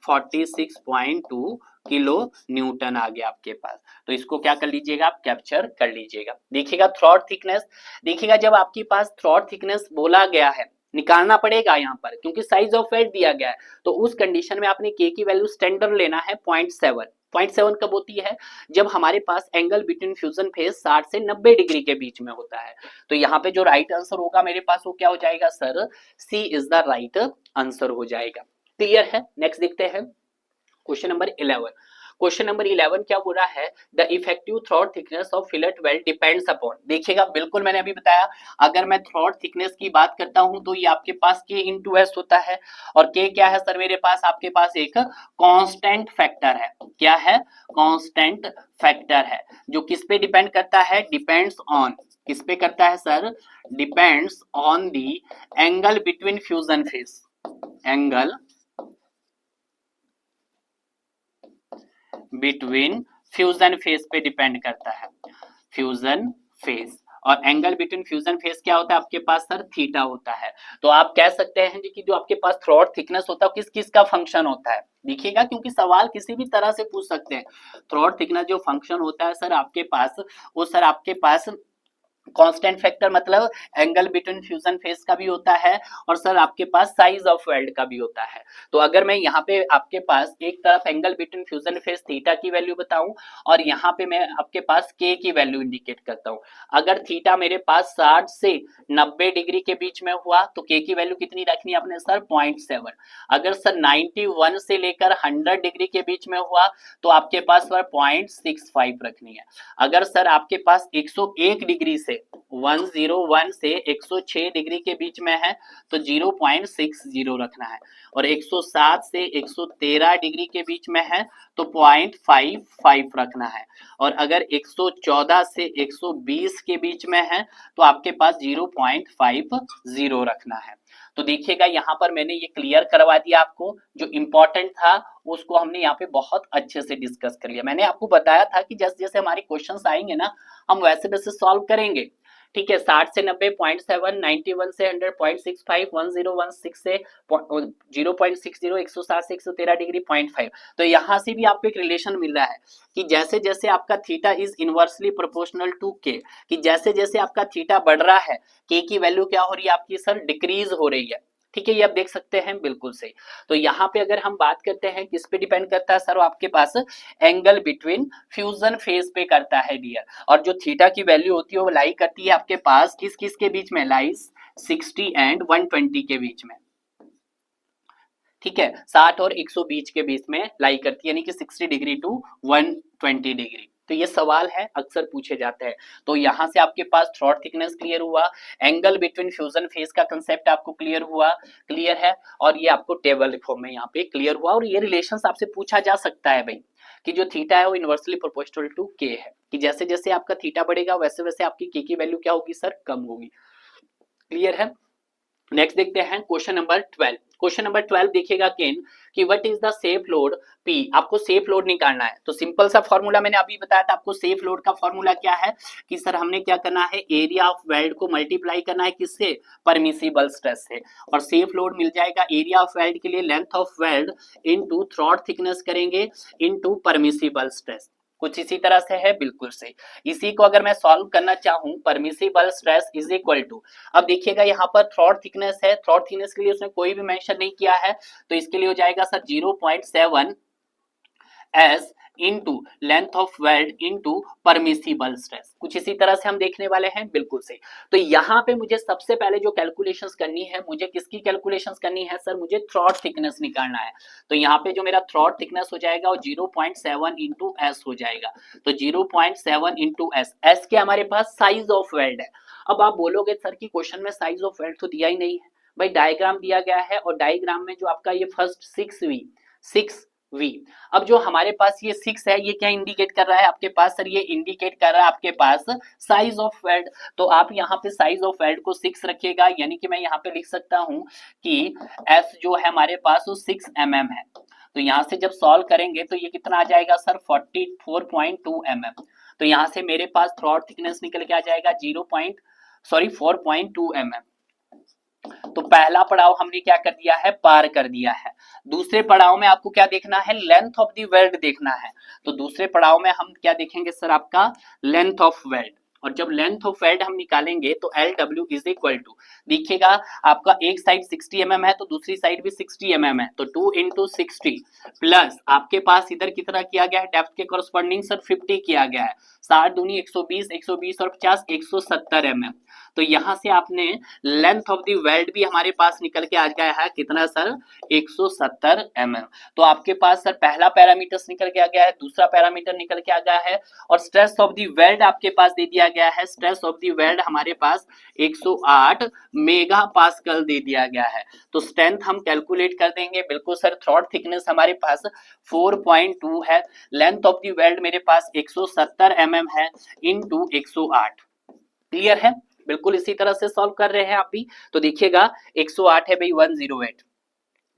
46.2 kilo newton आ गया आपके पास। तो इसको क्या कर लीजिएगा, आप कैप्चर कर लीजिएगा। देखिएगा थ्रॉट थिकनेस, देखिएगा जब आपके पास थ्रॉट थिकनेस बोला गया है निकालना पड़ेगा यहाँ पर, क्योंकि साइज ऑफ वेल्ड दिया गया है, तो उस कंडीशन में आपने के की वैल्यू स्टैंडर्ड लेना है 0.7। 0.7 कब होती है, जब हमारे पास एंगल बिटवीन फ्यूजन फेज 60 से 90 डिग्री के बीच में होता है। तो यहाँ पे जो राइट आंसर होगा मेरे पास वो क्या हो जाएगा sir, C is the right answer हो जाएगा। क्लियर है? नेक्स्ट देखते हैं क्वेश्चन नंबर 11। क्वेश्चन नंबर 11 क्या बोल रहा है, the effective throat thickness of fillet weld depends upon. देखिएगा बिल्कुल मैंने अभी बताया, अगर मैं थ्रॉट थिकनेस की बात करता हूं तो ये आपके पास K इंटू एस होता है, और K क्या है सर मेरे पास, आपके पास एक कांस्टेंट फैक्टर है। क्या है, कांस्टेंट फैक्टर है, जो किस पे डिपेंड करता है, डिपेंड्स ऑन, किस पे करता है sir, depends on the angle between fusion phase, angle between fusion phase पे डिपेंड करता है, फ्यूजन फेज। और एंगल बिटवीन फ्यूजन फेज क्या होता है आपके पास सर, थीटा होता है। तो आप कह सकते हैं कि जो आपके पास थ्रॉट थिकनेस होता है किस किस का फंक्शन होता है, देखिएगा क्योंकि सवाल किसी भी तरह से पूछ सकते हैं। थ्रॉट थिकनेस जो फंक्शन होता है सर आपके पास, वो सर आपके पास कांस्टेंट फैक्टर मतलब एंगल बिटवीन फ्यूजन फेज का भी होता है, और सर आपके पास साइज ऑफ वेल्ड का भी होता है। तो अगर मैं यहाँ पे आपके पास एक तरफ angle between fusion phase theta की वैल्यू बताऊं, और यहाँ पे मैं आपके पास के की वैल्यू इंडिकेट करता हूं, अगर थीटा मेरे पास 60 से 90 डिग्री के बीच में हुआ तो के की वैल्यू कितनी रखनी है आपने सर, 0.7। अगर सर 91 से लेकर 100 डिग्री के बीच में हुआ तो आपके पास सर 0.65 रखनी है। अगर सर आपके पास 101 डिग्री से से 101 से 106 डिग्री के बीच में है तो 0.60 रखना है, और 107 से 113 डिग्री के बीच में है तो 0.55 रखना है, और अगर 114 से 120 के बीच में है तो आपके पास 0.50 रखना है। तो देखिएगा यहाँ पर मैंने ये क्लियर करवा दिया आपको, जो इंपॉर्टेंट था उसको हमने यहाँ पे बहुत अच्छे से डिस्कस कर लिया। मैंने आपको बताया था कि जैसे जैसे हमारे क्वेश्चंस आएंगे ना हम वैसे वैसे सॉल्व करेंगे। ठीक है, 60 से 90 0.7, 91 से 100 0.65, 1016 से 0.60, 107 से 113 डिग्री 0.5। तो यहाँ से भी आपको एक रिलेशन मिल रहा है कि जैसे जैसे आपका theta is inversely proportional to K, कि जैसे जैसे आपका थीटा बढ़ रहा है के की वैल्यू क्या हो रही है आपकी सर, डिक्रीज हो रही है। ठीक है, ये आप देख सकते हैं, बिल्कुल सही। तो यहाँ पे अगर हम बात करते हैं किस पे डिपेंड करता है सर, आपके पास एंगल बिटवीन फ्यूजन फेज पे करता है डियर, और जो थीटा की वैल्यू होती है वो लाई करती है आपके पास किस किस के बीच में, लाइज 60 एंड 120 के बीच में। ठीक है, 60 और 120 के बीच में लाई करती है, यानी कि 60 डिग्री टू 120 डिग्री। तो ये सवाल है, अक्सर पूछे जाते हैं। तो यहाँ से आपके पास थ्रॉट थिकनेस क्लियर हुआ, एंगल बिटवीन फ्यूजन फेज का कंसेप्ट आपको क्लियर हुआ, क्लियर है, और ये आपको टेबल फॉर्म में यहाँ पे क्लियर हुआ। और ये रिलेशंस आपसे पूछा जा सकता है भाई कि जो थीटा है वो इनवर्सली प्रोपोर्शनल टू के है, कि जैसे जैसे आपका थीटा बढ़ेगा वैसे वैसे आपकी के की वैल्यू क्या होगी सर, कम होगी। क्लियर है। नेक्स्ट देखते हैं क्वेश्चन नंबर 12। क्वेश्चन नंबर 12 देखिएगा केन कि what is the safe load P। आपको सेफ लोड निकालना है, तो सिंपल सा फॉर्मूला मैंने अभी बताया था आपको। सेफ लोड का फॉर्मूला क्या है कि सर हमने क्या करना है, एरिया ऑफ वेल्ड को मल्टीप्लाई करना है किससे, परमिसिबल स्ट्रेस से, और सेफ लोड मिल जाएगा एरिया ऑफ वेल्ड के लिए length of weld into throat thickness करेंगे इनटू परमिसिबल स्ट्रेस। कुछ इसी तरह से है, बिल्कुल सही। इसी को अगर मैं सॉल्व करना चाहूं, permissible stress is equal to, अब देखिएगा यहाँ पर थ्रॉट थिकनेस है, थ्रॉट थिकनेस के लिए उसने कोई भी मेंशन नहीं किया है, तो इसके लिए हो जाएगा sir 0.7 S into length of weld into permissible stress. कुछ इसी तरह से हम देखने वाले हैं, बिल्कुल सही। तो यहाँ पे मुझे सबसे पहले जो कैलकुलेशंस करनी है, मुझे किसकी कैलकुलेशंस करनी है सर, मुझे थ्रॉट थिकनेस निकालना है। तो यहाँ पे जो मेरा थ्रॉट थिकनेस हो जाएगा वो 0.7 इंटू एस हो जाएगा। तो 0.7 इंटू एस, एस के हमारे पास साइज ऑफ वेल्ड है। अब आप बोलोगे सर की क्वेश्चन में साइज ऑफ वेल्ड तो दिया ही नहीं है भाई, डायग्राम दिया गया है, और डायग्राम में जो आपका ये फर्स्ट 6V, अब जो हमारे पास ये 6 है ये क्या इंडिकेट कर रहा है आपके पास सर, ये इंडिकेट कर रहा है आपके पास साइज ऑफ वेल्ड। तो आप यहाँ पे साइज ऑफ वेल्ड को 6 रखिएगा, यानी कि मैं यहाँ पे लिख सकता हूँ कि एस जो है हमारे पास वो 6 mm है। तो यहाँ से जब सॉल्व करेंगे तो ये कितना आ जाएगा सर, 44.2 mm। तो यहाँ से मेरे पास थ्रॉट थिकनेस निकल के आ जाएगा 4.2 mm। तो पहला पड़ाव हमने क्या कर दिया है, पार कर दिया है। दूसरे पड़ाव में आपको क्या देखना है, लेंथ ऑफ द वेल्ड देखना है। तो दूसरे पड़ाव में हम क्या देखेंगे सर, आपका लेंथ ऑफ वेल्ड, और जब लेंथ ऑफ वेल्ड हम निकालेंगे तो LW इज इक्वल टू, देखिएगा आपका एक साइड 60 mm है तो दूसरी साइड भी 60 mm है, तो 2 इंटू 60 प्लस आपके पास इधर कितना किया गया है, डेप्थ के कॉरस्पॉन्डिंग सर 50 किया गया है, 60 दूनी 120, 120 और 50 170 mm। तो यहाँ से आपने लेंथ ऑफ द वेल्ड भी हमारे पास निकल के आ गया है कितना सर, 170 mm। तो आपके पास सर पहला पैरामीटर निकल के आ गया है, दूसरा पैरामीटर निकल के आ गया है, और स्ट्रेस ऑफ द वेल्ड आपके पास दे दिया गया है। स्ट्रेस ऑफ द वेल्ड हमारे पास 108 मेगा पास्कल दे दिया गया है। तो स्ट्रेंथ हम कैलकुलेट कर देंगे, बिल्कुल सर। थ्रॉट थिकनेस हमारे पास 4.2 है, लेंथ ऑफ द वेल्ड मेरे पास 170 mm है इनटू 108। क्लियर है, बिल्कुल इसी तरह से सॉल्व कर रहे हैं आप भी। तो देखिएगा 108 है भाई 108,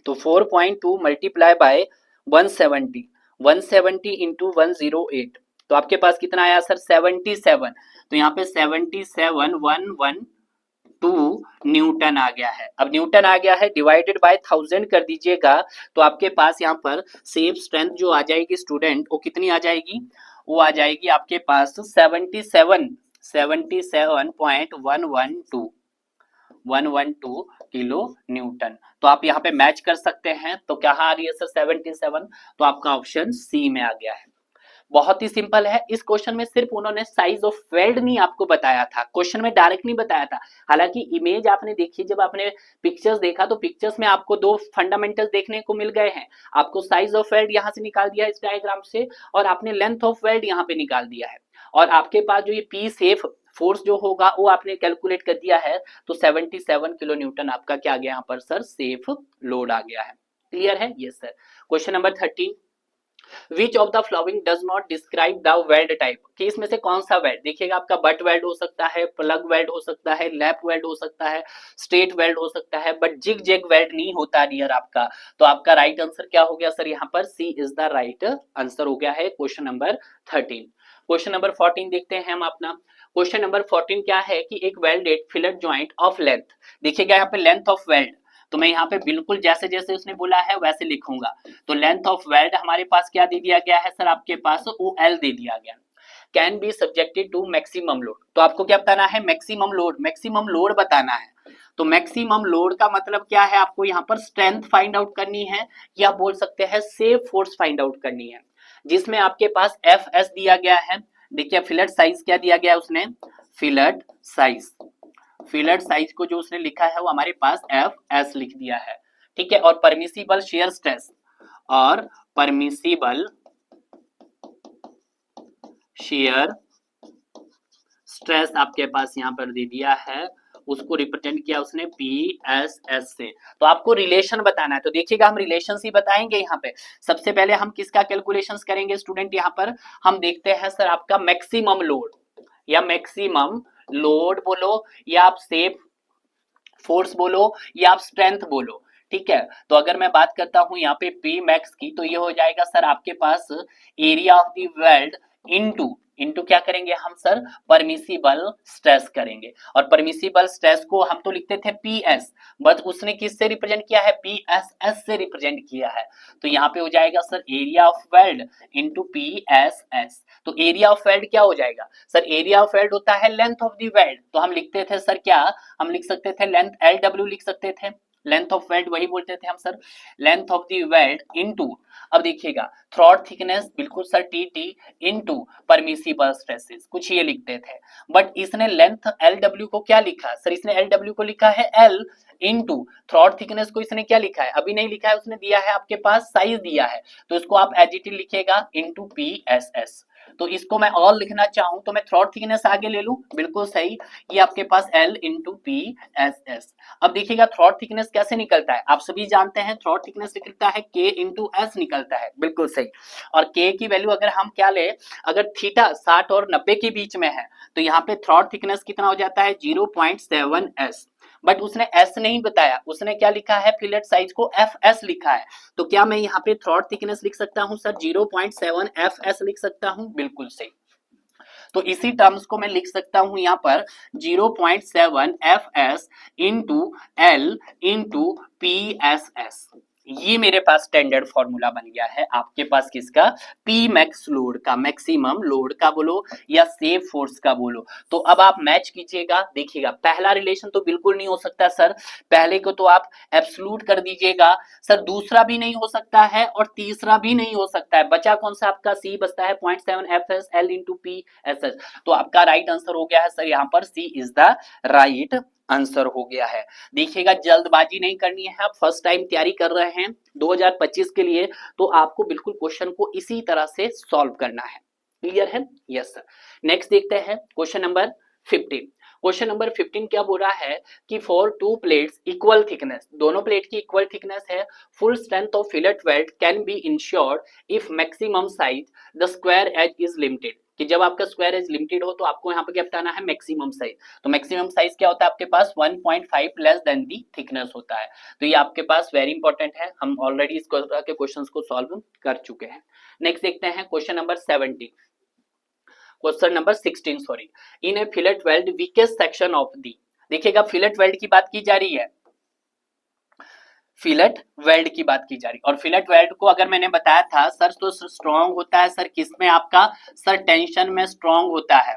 तो 4.2 मल्टीप्लाई बाय 170, 170 इंटू 108, तो आपके पास कितना आया सर, 77। तो यहाँ पे 77,112 न्यूटन आ गया है। अब न्यूटन आ गया है, डिवाइडेड बाय 1000 कर दीजिएगा, तो आपके पास यहाँ पर सेफ स्ट्रेंथ जो आ जाएगी स्टूडेंट, वो कितनी आ जाएगी, वो आ जाएगी आपके पास 77.112 किलो न्यूटन। तो आप यहाँ पे मैच कर सकते हैं, तो क्या आ रही है सर 77, तो आपका ऑप्शन सी में आ गया है। बहुत ही सिंपल है। इस क्वेश्चन में सिर्फ उन्होंने साइज ऑफ वेल्ड नहीं आपको बताया था, क्वेश्चन में डायरेक्ट नहीं बताया था। हालांकि इमेज आपने देखी, जब आपने पिक्चर्स देखा तो पिक्चर्स में आपको दो फंडामेंटल्स देखने को मिल गए हैं। आपको साइज ऑफ वेल्ड यहाँ से निकाल दिया इस डायग्राम से, और आपने लेंथ ऑफ वेल्ड यहाँ पे निकाल दिया है, और आपके पास जो ये पी सेफ फोर्स जो होगा वो आपने कैलकुलेट कर दिया है, तो 77 किलो न्यूटन आपका क्या आ गया यहाँ पर सर, सेफ लोड आ गया है। क्लियर है? Yes sir. Question number 13, which of the flowing does not describe the weld type, कि इसमें से कौन सा वेल्ड, देखिएगा आपका बट वेल्ड हो सकता है, प्लग वेल्ड हो सकता है, लैप वेल्ड हो सकता है, स्ट्रेट वेल्ड हो सकता है, बट जिग जैग वेल्ड नहीं होता डियर आपका। तो आपका राइट आंसर क्या हो गया सर, यहाँ पर सी इज द राइट आंसर हो गया है क्वेश्चन नंबर 13। क्वेश्चन नंबर 14 देखते हैं हम अपना। क्वेश्चन नंबर 14 क्या है कि एक welded fillet joint of length, देखिएगा यहाँ पे लेंथ ऑफ वेल्ड, तो मैं यहाँ पे बिल्कुल जैसे जैसे उसने बोला है वैसे लिखूंगा। तो लेंथ ऑफ वेल्ड हमारे पास क्या दे दिया गया है सर, आपके पास ओ एल दे दिया गया। Can be subjected to maximum load, तो आपको क्या बताना है, मैक्सिमम लोड, मैक्सिमम लोड बताना है। तो मैक्सिमम लोड का मतलब क्या है, आपको यहाँ पर स्ट्रेंथ फाइंड आउट करनी है, या बोल सकते हैं सेफ फोर्स फाइंड आउट करनी है, जिसमें आपके पास एफ एस दिया गया है। देखिए फिलेट साइज क्या दिया गया है उसने, फिलेट साइज, फिलेट साइज को जो उसने लिखा है वो हमारे पास एफ एस लिख दिया है, ठीक है। और परमिसिबल शेयर स्ट्रेस, और परमिसिबल शेयर स्ट्रेस आपके पास यहाँ पर दे दिया है, उसको रिप्रेजेंट किया उसने पी एस एस से। तो आपको रिलेशन बताना है, तो देखिएगा हम रिलेशन ही बताएंगे यहाँ पे। सबसे पहले हम किसका कैलकुलेशंस करेंगे स्टूडेंट, यहाँ पर हम देखते हैं सर आपका मैक्सिमम लोड, या मैक्सिमम लोड बोलो, या आप सेफ फोर्स बोलो, या आप स्ट्रेंथ बोलो, ठीक है। तो अगर मैं बात करता हूं यहाँ पे पी मैक्स की, तो ये हो जाएगा सर आपके पास area of the weld into, into क्या करेंगे हम सर, परमिसिबल स्ट्रेस करेंगे। और परमिसिबल स्ट्रेस को हम तो लिखते थे पी एस, बट उसने किससे रिप्रेजेंट किया है, पी एस एस से रिप्रेजेंट किया है। तो यहाँ पे हो जाएगा sir area of weld into P S S. तो एरिया ऑफ वेल्ड क्या हो जाएगा सर, एरिया ऑफ वेल्ड होता है लेंथ ऑफ द वेल्ड, तो हम लिखते थे सर क्या, हम लिख सकते थे लेंथ एल डब्ल्यू लिख सकते थे, लेंथ ऑफ वेल्ड वही बोलते थे हम sir, length of the weld into, अब देखिएगा थ्रॉट थिकनेस बिल्कुल sir T T into permissible stresses, कुछ ये लिखते थे। बट इसने लेंथ एल डब्ल्यू को क्या लिखा सर, इसने एल डब्ल्यू को लिखा है एल इनटू थ्रॉट थिकनेस को इसने क्या लिखा है, अभी नहीं लिखा है, उसने दिया है आपके पास साइज दिया है, तो इसको आप एजिटी लिखेगा इनटू पी एस एस। तो इसको मैं और लिखना चाहूं तो मैं थ्रॉट थिकनेस आगे ले लूं, बिल्कुल सही, ये आपके पास L into P S S. अब देखिएगा थ्रॉट थिकनेस कैसे निकलता है, आप सभी जानते हैं थ्रॉट थिकनेस निकलता है K इंटू एस निकलता है, बिल्कुल सही। और K की वैल्यू अगर हम क्या ले, अगर थीटा 60 और 90 के बीच में है, तो यहाँ पे थ्रॉट थिकनेस कितना हो जाता है 0.7 एस। बट उसने एस नहीं बताया, उसने क्या लिखा है, फिलेट साइज को एफ एस लिखा है। तो क्या मैं यहाँ पे थ्रॉट थिकनेस लिख सकता हूँ सर 0.7 एफ एस लिख सकता हूँ, बिल्कुल सही। तो इसी टर्म्स को मैं लिख सकता हूं यहाँ पर 0.7 F S into L into P S S. ये मेरे पास स्टैंडर्ड फॉर्मूला बन गया है आपके पास किसका, पी मैक्स लोड का, मैक्सिमम लोड का बोलो या सेफ फोर्स का बोलो। तो अब आप मैच कीजिएगा, देखिएगा पहला रिलेशन तो बिल्कुल नहीं हो सकता सर, पहले को तो आप एब्सोल्यूट कर दीजिएगा सर, दूसरा भी नहीं हो सकता है और तीसरा भी नहीं हो सकता है, बचा कौन सा आपका सी बचता है 0.7 F S L into P S S. तो आपका राइट आंसर हो गया है सर यहाँ पर सी इज द राइट आंसर हो गया है। देखिएगा जल्दबाजी नहीं करनी है, आप फर्स्ट टाइम तैयारी कर रहे हैं 2025 के लिए, तो आपको बिल्कुल क्वेश्चन को इसी तरह से सॉल्व करना है। क्लियर है? Yes sir. नेक्स्ट देखते हैं क्वेश्चन नंबर 15। क्वेश्चन नंबर 15 क्या बोल रहा है कि for two plates equal thickness, दोनों प्लेट की इक्वल थिकनेस है, full strength of fillet weld can be ensured if maximum size the square edge is limited, कि जब आपका स्क्वायर एज लिमिटेड हो तो आपको यहाँ पे क्या बताना है, मैक्सिमम साइज। तो मैक्सिमम साइज क्या होता है आपके पास 1.5 लेस देन दी थिकनेस होता है। तो ये आपके पास वेरी इंपॉर्टेंट है, हम ऑलरेडी इस के क्वेश्चंस को सॉल्व कर चुके हैं। नेक्स्ट देखते हैं question number 17, question number 16 sorry, in A fillet weld weakest section of the, देखिएगा फिलेट वेल्ड की बात की जा रही है, फिलेट वेल्ड की बात की जा रही, और फिलेट वेल्ड को अगर मैंने बताया था सर तो स्ट्रॉन्ग होता है सर किस में आपका, सर टेंशन में स्ट्रॉन्ग होता है,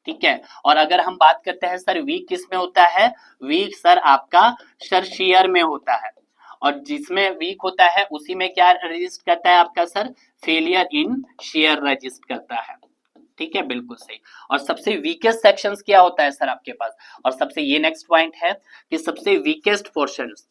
ठीक है। और अगर हम बात करते हैं सर वीक किस में होता है, वीक सर आपका सर शेयर में होता है, और जिसमें वीक होता है उसी में क्या रजिस्ट करता है आपका sir, failure in share resist करता है, ठीक है, बिल्कुल सही। और सबसे वीकेस्ट सेक्शंस क्या होता है सर आपके पास, और सबसे ये नेक्स्ट पॉइंट है कि सबसे वीकेस्ट पोर्शंस,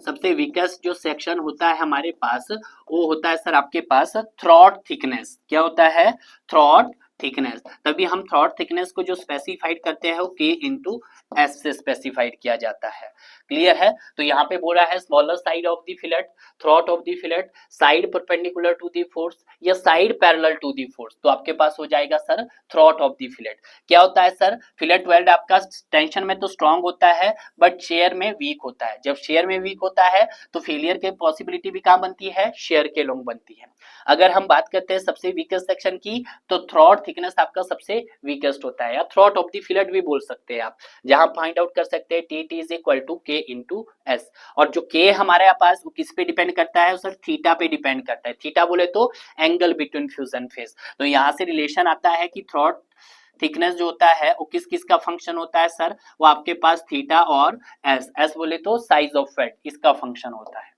सबसे वीकेस्ट जो सेक्शन होता है हमारे पास वो होता है सर आपके पास थ्रॉट थिकनेस, क्या होता है, थ्रॉट थिकनेस, तभी हम थ्रॉट थिकनेस को जो स्पेसिफाइड करते हैं वो के इंटू एस से स्पेसिफाइड किया जाता है। क्लियर है? तो यहाँ पे बोला है smaller side of the fillet, throat of the fillet, side perpendicular to the force या side parallel to the force, तो आपके पास हो जाएगा sir throat of the fillet. क्या होता है सर, फिलेट वेल्ड आपका टेंशन में तो स्ट्रांग होता है बट शेयर में वीक होता है। जब शेयर में वीक होता है तो फेलियर के पॉसिबिलिटी भी कहाँ बनती है, शेयर के लोंग बनती है। अगर हम बात करते हैं सबसे वीकेस्ट सेक्शन की, तो थ्रॉट थिकनेस आपका सबसे वीकेस्ट होता है, या थ्रॉट ऑफ द फिलेट भी बोल सकते हैं आप, जहां फाइंड आउट कर सकते हैं T T is equal to K into S. और जो के हमारे पास वो किस पे डिपेंड करता है सर, थीटा पे डिपेंड करता है। थीटा बोले तो एंगल बिटवीन फ्यूजन फेस, तो यहाँ से रिलेशन आता है कि थ्रॉट थिकनेस जो होता है वो किस किस का फंक्शन होता है सर, वो आपके पास थीटा और एस, एस बोले तो साइज ऑफ फेट, इसका फंक्शन होता है।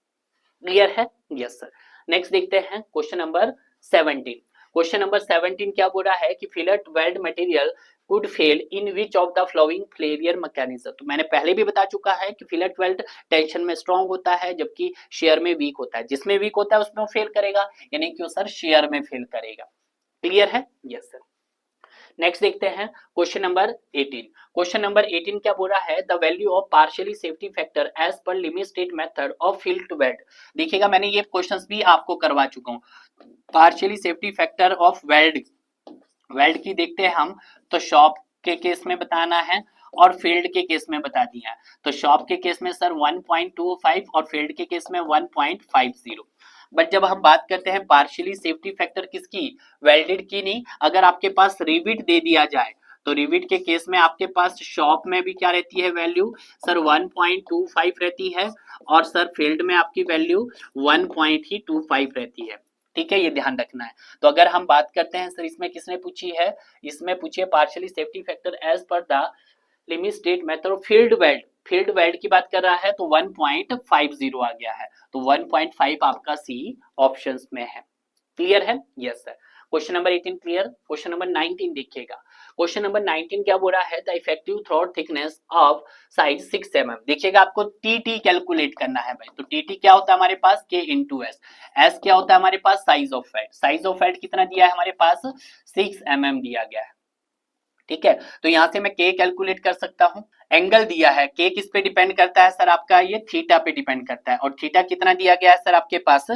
क्लियर है? Yes sir. नेक्स्ट देखते हैं क्वेश्चन नंबर 17। क्वेश्चन नंबर 17 क्या बोल रहा है कि fillet weld material could fail in which of the flowing failure mechanism. तो मैंने पहले भी बता चुका है कि फिलेट वेल्ड टेंशन में स्ट्रांग होता है जबकि शेयर में वीक होता है, जिसमें वीक होता है उसमें फेल करेगा, यानी कि सर शेयर में फेल करेगा। क्लियर है? Yes sir. नेक्स्ट देखते हैं क्वेश्चन नंबर 18। क्वेश्चन नंबर 18 क्या बोल रहा है, the value of partially safety factor as per limit state method of field weld. देखिएगा मैंने ये क्वेश्चंस भी आपको करवा चुका हूँ। Partially safety factor of weld, weld की देखते हैं हम, तो शॉप के केस में बताना है और फील्ड के केस में बता दिया है। तो शॉप के केस में सर 1.25 और फील्ड के केस में 1.50। बट जब हम बात करते हैं पार्शियली सेफ्टी फैक्टर किसकी, वेल्डेड की नहीं, अगर आपके पास रिविट दे दिया जाए तो रिविट के केस में आपके पास शॉप में भी क्या रहती है वैल्यू सर 1.25 रहती है, और सर फील्ड में आपकी वैल्यू 1.25 रहती है। ठीक है, ये ध्यान रखना है। तो अगर हम बात करते हैं सर इसमें किसने पूछी है, इसमें पूछी है partially safety factor as per the limit state method field weld, field weld की बात कर रहा है तो 1.50 आ गया है, तो 1.5 आपका सी ऑप्शन में है। क्लियर है? Yes sir. Question number 18 clear. Question number 19 देखिएगा। क्वेश्चन नंबर 19 क्या बोल रहा है, the effective throat thickness of side 6 mm। देखिएगा आपको टी कैलकुलेट करना है भाई, तो टी क्या होता है हमारे पास, के इंटू एस। एस क्या होता है हमारे पास, size of fillet. Size of fillet कितना दिया है हमारे पास, 6 mm दिया गया है। ठीक है, तो यहां से मैं के कैलकुलेट कर सकता हूं। एंगल दिया है, के किस पे डिपेंड करता है सर, आपका ये थीटा पे डिपेंड करता है, और थीटा कितना दिया गया है सर आपके पास,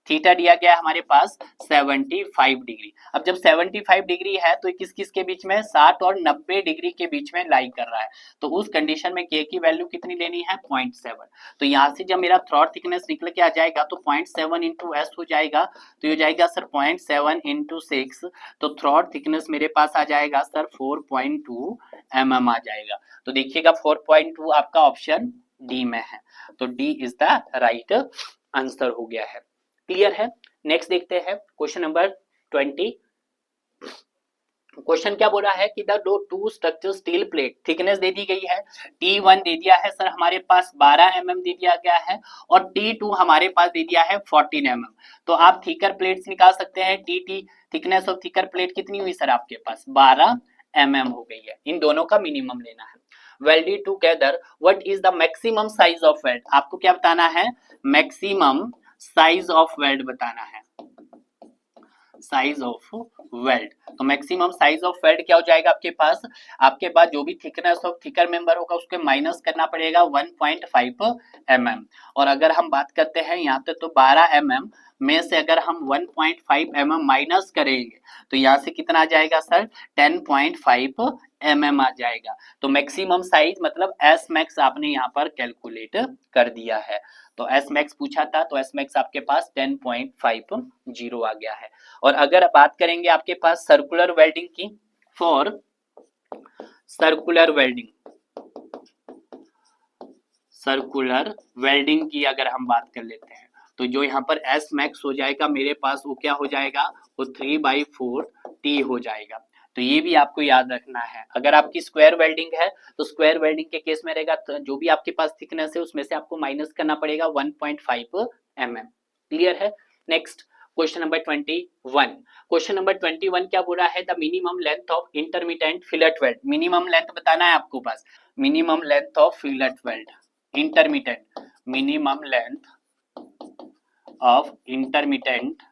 थीटा दिया गया है हमारे पास 75 डिग्री। अब जब 75 डिग्री है तो किस किस के बीच में, 60 और 90 डिग्री के बीच में लाई कर रहा है, तो उस कंडीशन में के की वैल्यू कितनी लेनी है, 0.7। तो यहां से जब मेरा थ्रॉट थिकनेस निकल के आ जाएगा तो 0.7 इंटू एस हो जाएगा, तो ये हो जाएगा सर 0.7 इंटू 6, तो थ्रॉट थिकनेस मेरे पास आ जाएगा सर 4.2 mm आ जाएगा। तो देखिएगा 4.2 आपका ऑप्शन डी में है, तो D is the right answer हो गया है। क्लियर है? नेक्स्ट देखते हैं क्वेश्चन नंबर 20। क्वेश्चन क्या बोल रहा है कि द दो two structure steel plate, thickness दे दी गई है, T1 दे दिया है सर हमारे पास 12 mm दे दिया गया है, और T2 हमारे पास दे दिया है 14 mm। तो आप थिकर प्लेट्स निकाल सकते हैं। T thickness of thicker plate कितनी हुई सर आपके पास, 12 mm हो गई है। इन दोनों का मिनिमम लेना है। Welded together what is the maximum size of weld, आपको क्या बताना है, मैक्सिमम साइज ऑफ वेल्ड बताना है, साइज ऑफ वेल्ड। तो मैक्सिमम साइज ऑफ वेल्ड क्या हो जाएगा आपके पास जो भी थिकनेस ऑफ थिकर मेंबर होगा उसको माइनस करना पड़ेगा 1.5 mm। और अगर हम बात करते हैं यहाँ पे तो 12 mm में से अगर हम 1.5 mm माइनस करेंगे तो यहाँ से कितना आ जाएगा सर, 10.5 mm आ जाएगा। तो मैक्सिमम साइज मतलब एस मैक्स आपने यहाँ पर कैलकुलेट कर दिया है। तो एस मैक्स पूछा था तो एस मैक्स आपके पास 10.50 आ गया है। और अगर बात करेंगे आपके पास सर्कुलर वेल्डिंग की, for circular welding, circular welding की अगर हम बात कर लेते हैं तो जो यहाँ पर एस मैक्स हो जाएगा मेरे पास वो क्या हो जाएगा, वो 3/4 टी हो जाएगा। तो ये भी आपको याद रखना है। अगर आपकी स्क्वायर वेल्डिंग है तो स्क्वायर वेल्डिंग के केस में रहेगा तो जो भी आपके पास थिकनेस है उसमें से आपको माइनस करना पड़ेगा 1.5 mm। क्लियर है? Next question number 21। Question number 21 क्या बोल रहा है, the minimum length of intermediate fillet weld. Minimum length बताना है आपको पास, minimum length of fillet weld intermediate, minimum length of intermediate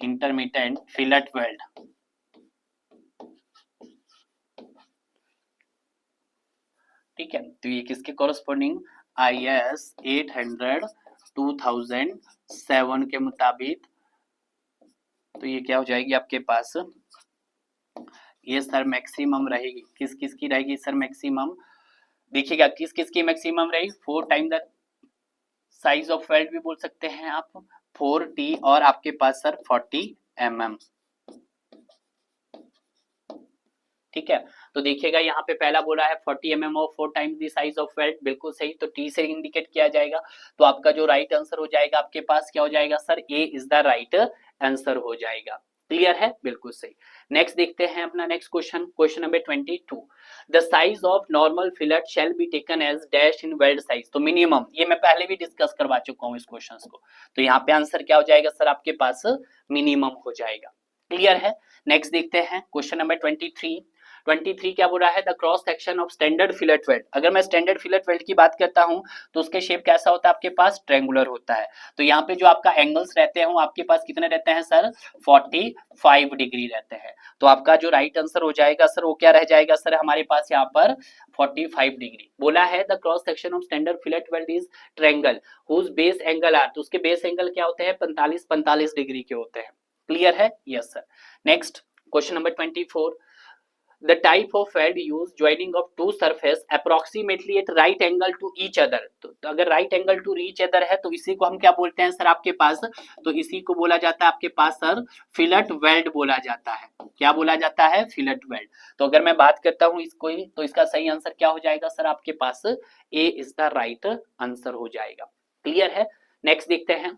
intermittent fillet weld. ठीक है, तो ये किसके कॉरस्पॉन्डिंग IS 800 2007 के मुताबिक, तो ये क्या हो जाएगी आपके पास, ये सर मैक्सिमम रहेगी। किस किस की रहेगी सर मैक्सिमम, देखिएगा किस किस की मैक्सिमम रहेगी, 4 time the size of weld भी बोल सकते हैं आप, 4T और आपके पास सर 40 mm। ठीक है, तो देखिएगा यहाँ पे पहला बोला है 40 mm और 4 times the size of weld, बिल्कुल सही, तो टी से इंडिकेट किया जाएगा। तो आपका जो राइट आंसर हो जाएगा आपके पास क्या हो जाएगा sir, A is the right answer हो जाएगा। क्लियर है, बिल्कुल सही। नेक्स्ट देखते हैं अपना next question, question number 22। The size of normal fillet shall be taken as dash in weld size, तो मिनिमम, ये मैं पहले भी डिस्कस करवा चुका हूँ इस क्वेश्चन को, तो यहाँ पे आंसर क्या हो जाएगा सर आपके पास मिनिमम हो जाएगा। क्लियर है, नेक्स्ट देखते हैं क्वेश्चन नंबर 23 क्या बोल रहा है, the cross section of standard fillet weld. अगर मैं स्टैंडर्ड फिलेट वेल्ड की बात करता हूं तो उसके शेप कैसा होता है आपके पास, ट्रायंगुलर होता है। तो यहाँ पे जो आपका एंगल्स रहते हैं वो आपके पास कितने रहते हैं सर, 45 डिग्री रहते हैं। तो आपका जो राइट आंसर हो जाएगा सर वो क्या रह जाएगा सर हमारे पास यहाँ पर 45 डिग्री बोला है। The cross section of standard fillet weld is triangle whose base angle are, तो उसके बेस एंगल क्या होते हैं, 45 डिग्री के होते हैं। क्लियर है, yes sir. Next question number 24, the type of weld used joining of two surface approximately at right angle to each other, तो अगर right angle to each other है तो इसी को हम क्या बोलते हैं सर आपके पास, तो इसी को बोला जाता है आपके पास सर फिलेट वेल्ड बोला जाता है। क्या बोला जाता है, फिलेट वेल्ड। तो अगर मैं बात करता हूं इसको, तो इसका सही आंसर क्या हो जाएगा सर आपके पास, A is the right answer हो जाएगा। क्लियर है, नेक्स्ट देखते हैं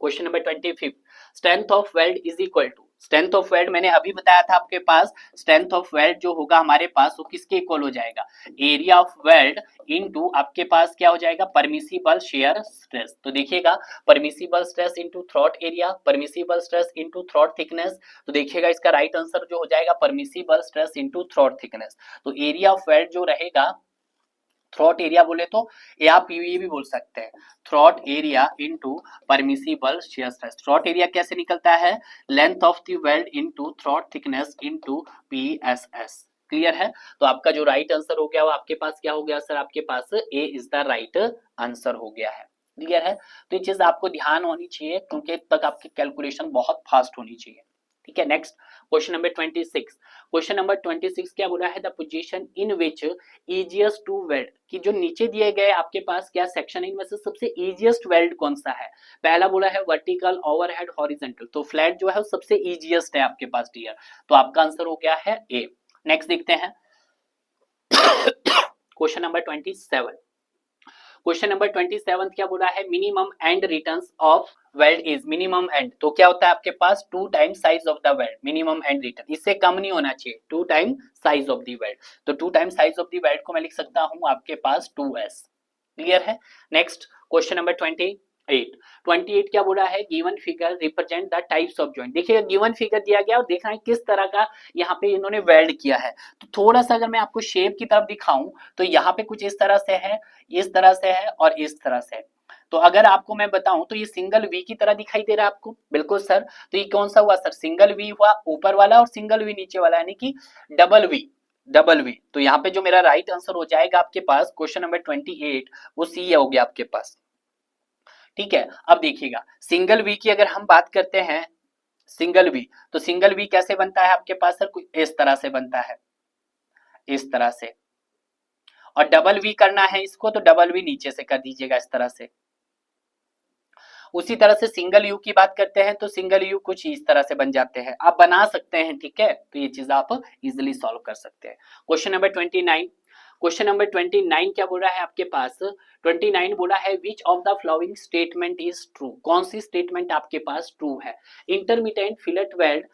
question number 25, strength of weld is equal to, strength of weld मैंने अभी बताया था आपके पास, स्ट्रेंथ ऑफ वेल्ड जो होगा हमारे पास वो किसके इक्वल हो जाएगा, एरिया ऑफ वेल्ड इनटू आपके पास क्या हो जाएगा, परमिसिबल शियर स्ट्रेस। तो देखिएगा permissible stress into throat area, permissible stress into throat thickness, तो देखिएगा इसका राइट आंसर जो हो जाएगा permissible stress into throat thickness. तो एरिया ऑफ वेल्ड जो रहेगा, थ्रॉट एरिया बोले तो ये आप ये भी बोल सकते हैं, throat area into permissible shear stress. Throat area कैसे निकलता है, length of the weld into throat thickness into PSS। Clear है, तो आपका जो राइट आंसर हो गया वो आपके पास क्या हो गया सर, आपके पास A is the right answer हो गया है। क्लियर है, तो ये चीज आपको ध्यान होनी चाहिए क्योंकि तक आपकी कैलकुलेशन बहुत फास्ट होनी चाहिए। ठीक है, next question number 26, question number 26 क्या बोला है, the position in which easiest to weld, कि जो नीचे दिए गए आपके पास क्या सेक्शन है इनमें से सबसे इजिएस्ट वेल्ड कौन सा है। पहला बोला है वर्टिकल, ओवरहेड, हॉरिजॉन्टल, तो फ्लैट जो है वो सबसे इजिएस्ट है आपके पास डियर, तो आपका आंसर हो गया है ए। नेक्स्ट देखते हैं क्वेश्चन नंबर 27, क्वेश्चन नंबर 27 क्या बोला है, minimum and returns of weld is, minimum and तो क्या होता है आपके पास 2 time size of the weld, minimum and return इससे कम नहीं होना चाहिए, 2 time size of the weld, तो 2 time size of the weld को मैं लिख सकता हूं आपके पास 2s। क्लियर है, नेक्स्ट क्वेश्चन नंबर 28 क्या बोला है, given figure represent the types of joint. देखिएगा गिवन फिगर दिया गया और देखना है किस तरह का यहाँ पे इन्होंने वेल्ड किया है। तो थोड़ा सा अगर मैं आपको शेप की तरफ दिखाऊं तो यहाँ पे कुछ इस तरह से है, इस तरह से है और इस तरह से है। तो अगर आपको मैं बताऊं तो ये सिंगल वी की तरह दिखाई दे रहा है आपको, बिल्कुल सर, तो ये कौन सा हुआ सर, सिंगल वी हुआ ऊपर वाला और सिंगल वी नीचे वाला, यानी कि डबल वी, डबल वी। तो यहाँ पे जो मेरा राइट आंसर हो जाएगा आपके पास क्वेश्चन नंबर 28 वो सी हो गया आपके पास। ठीक है, अब देखिएगा सिंगल वी की अगर हम बात करते हैं, सिंगल वी, तो सिंगल वी कैसे बनता है आपके पास सर, कुछ इस तरह से बनता है, इस तरह से, और डबल वी करना है इसको तो डबल वी नीचे से कर दीजिएगा इस तरह से। उसी तरह से सिंगल यू की बात करते हैं तो सिंगल यू कुछ इस तरह से बन जाते हैं, आप बना सकते हैं। ठीक है, तो ये चीज आप इजिली सॉल्व कर सकते हैं। क्वेश्चन नंबर 29, क्वेश्चन नंबर 29 क्या बोल रहा है आपके पास, 29 बोला है which of the following statement is true, कौन सी स्टेटमेंट आपके पास ट्रू है। Intermediate fillet weld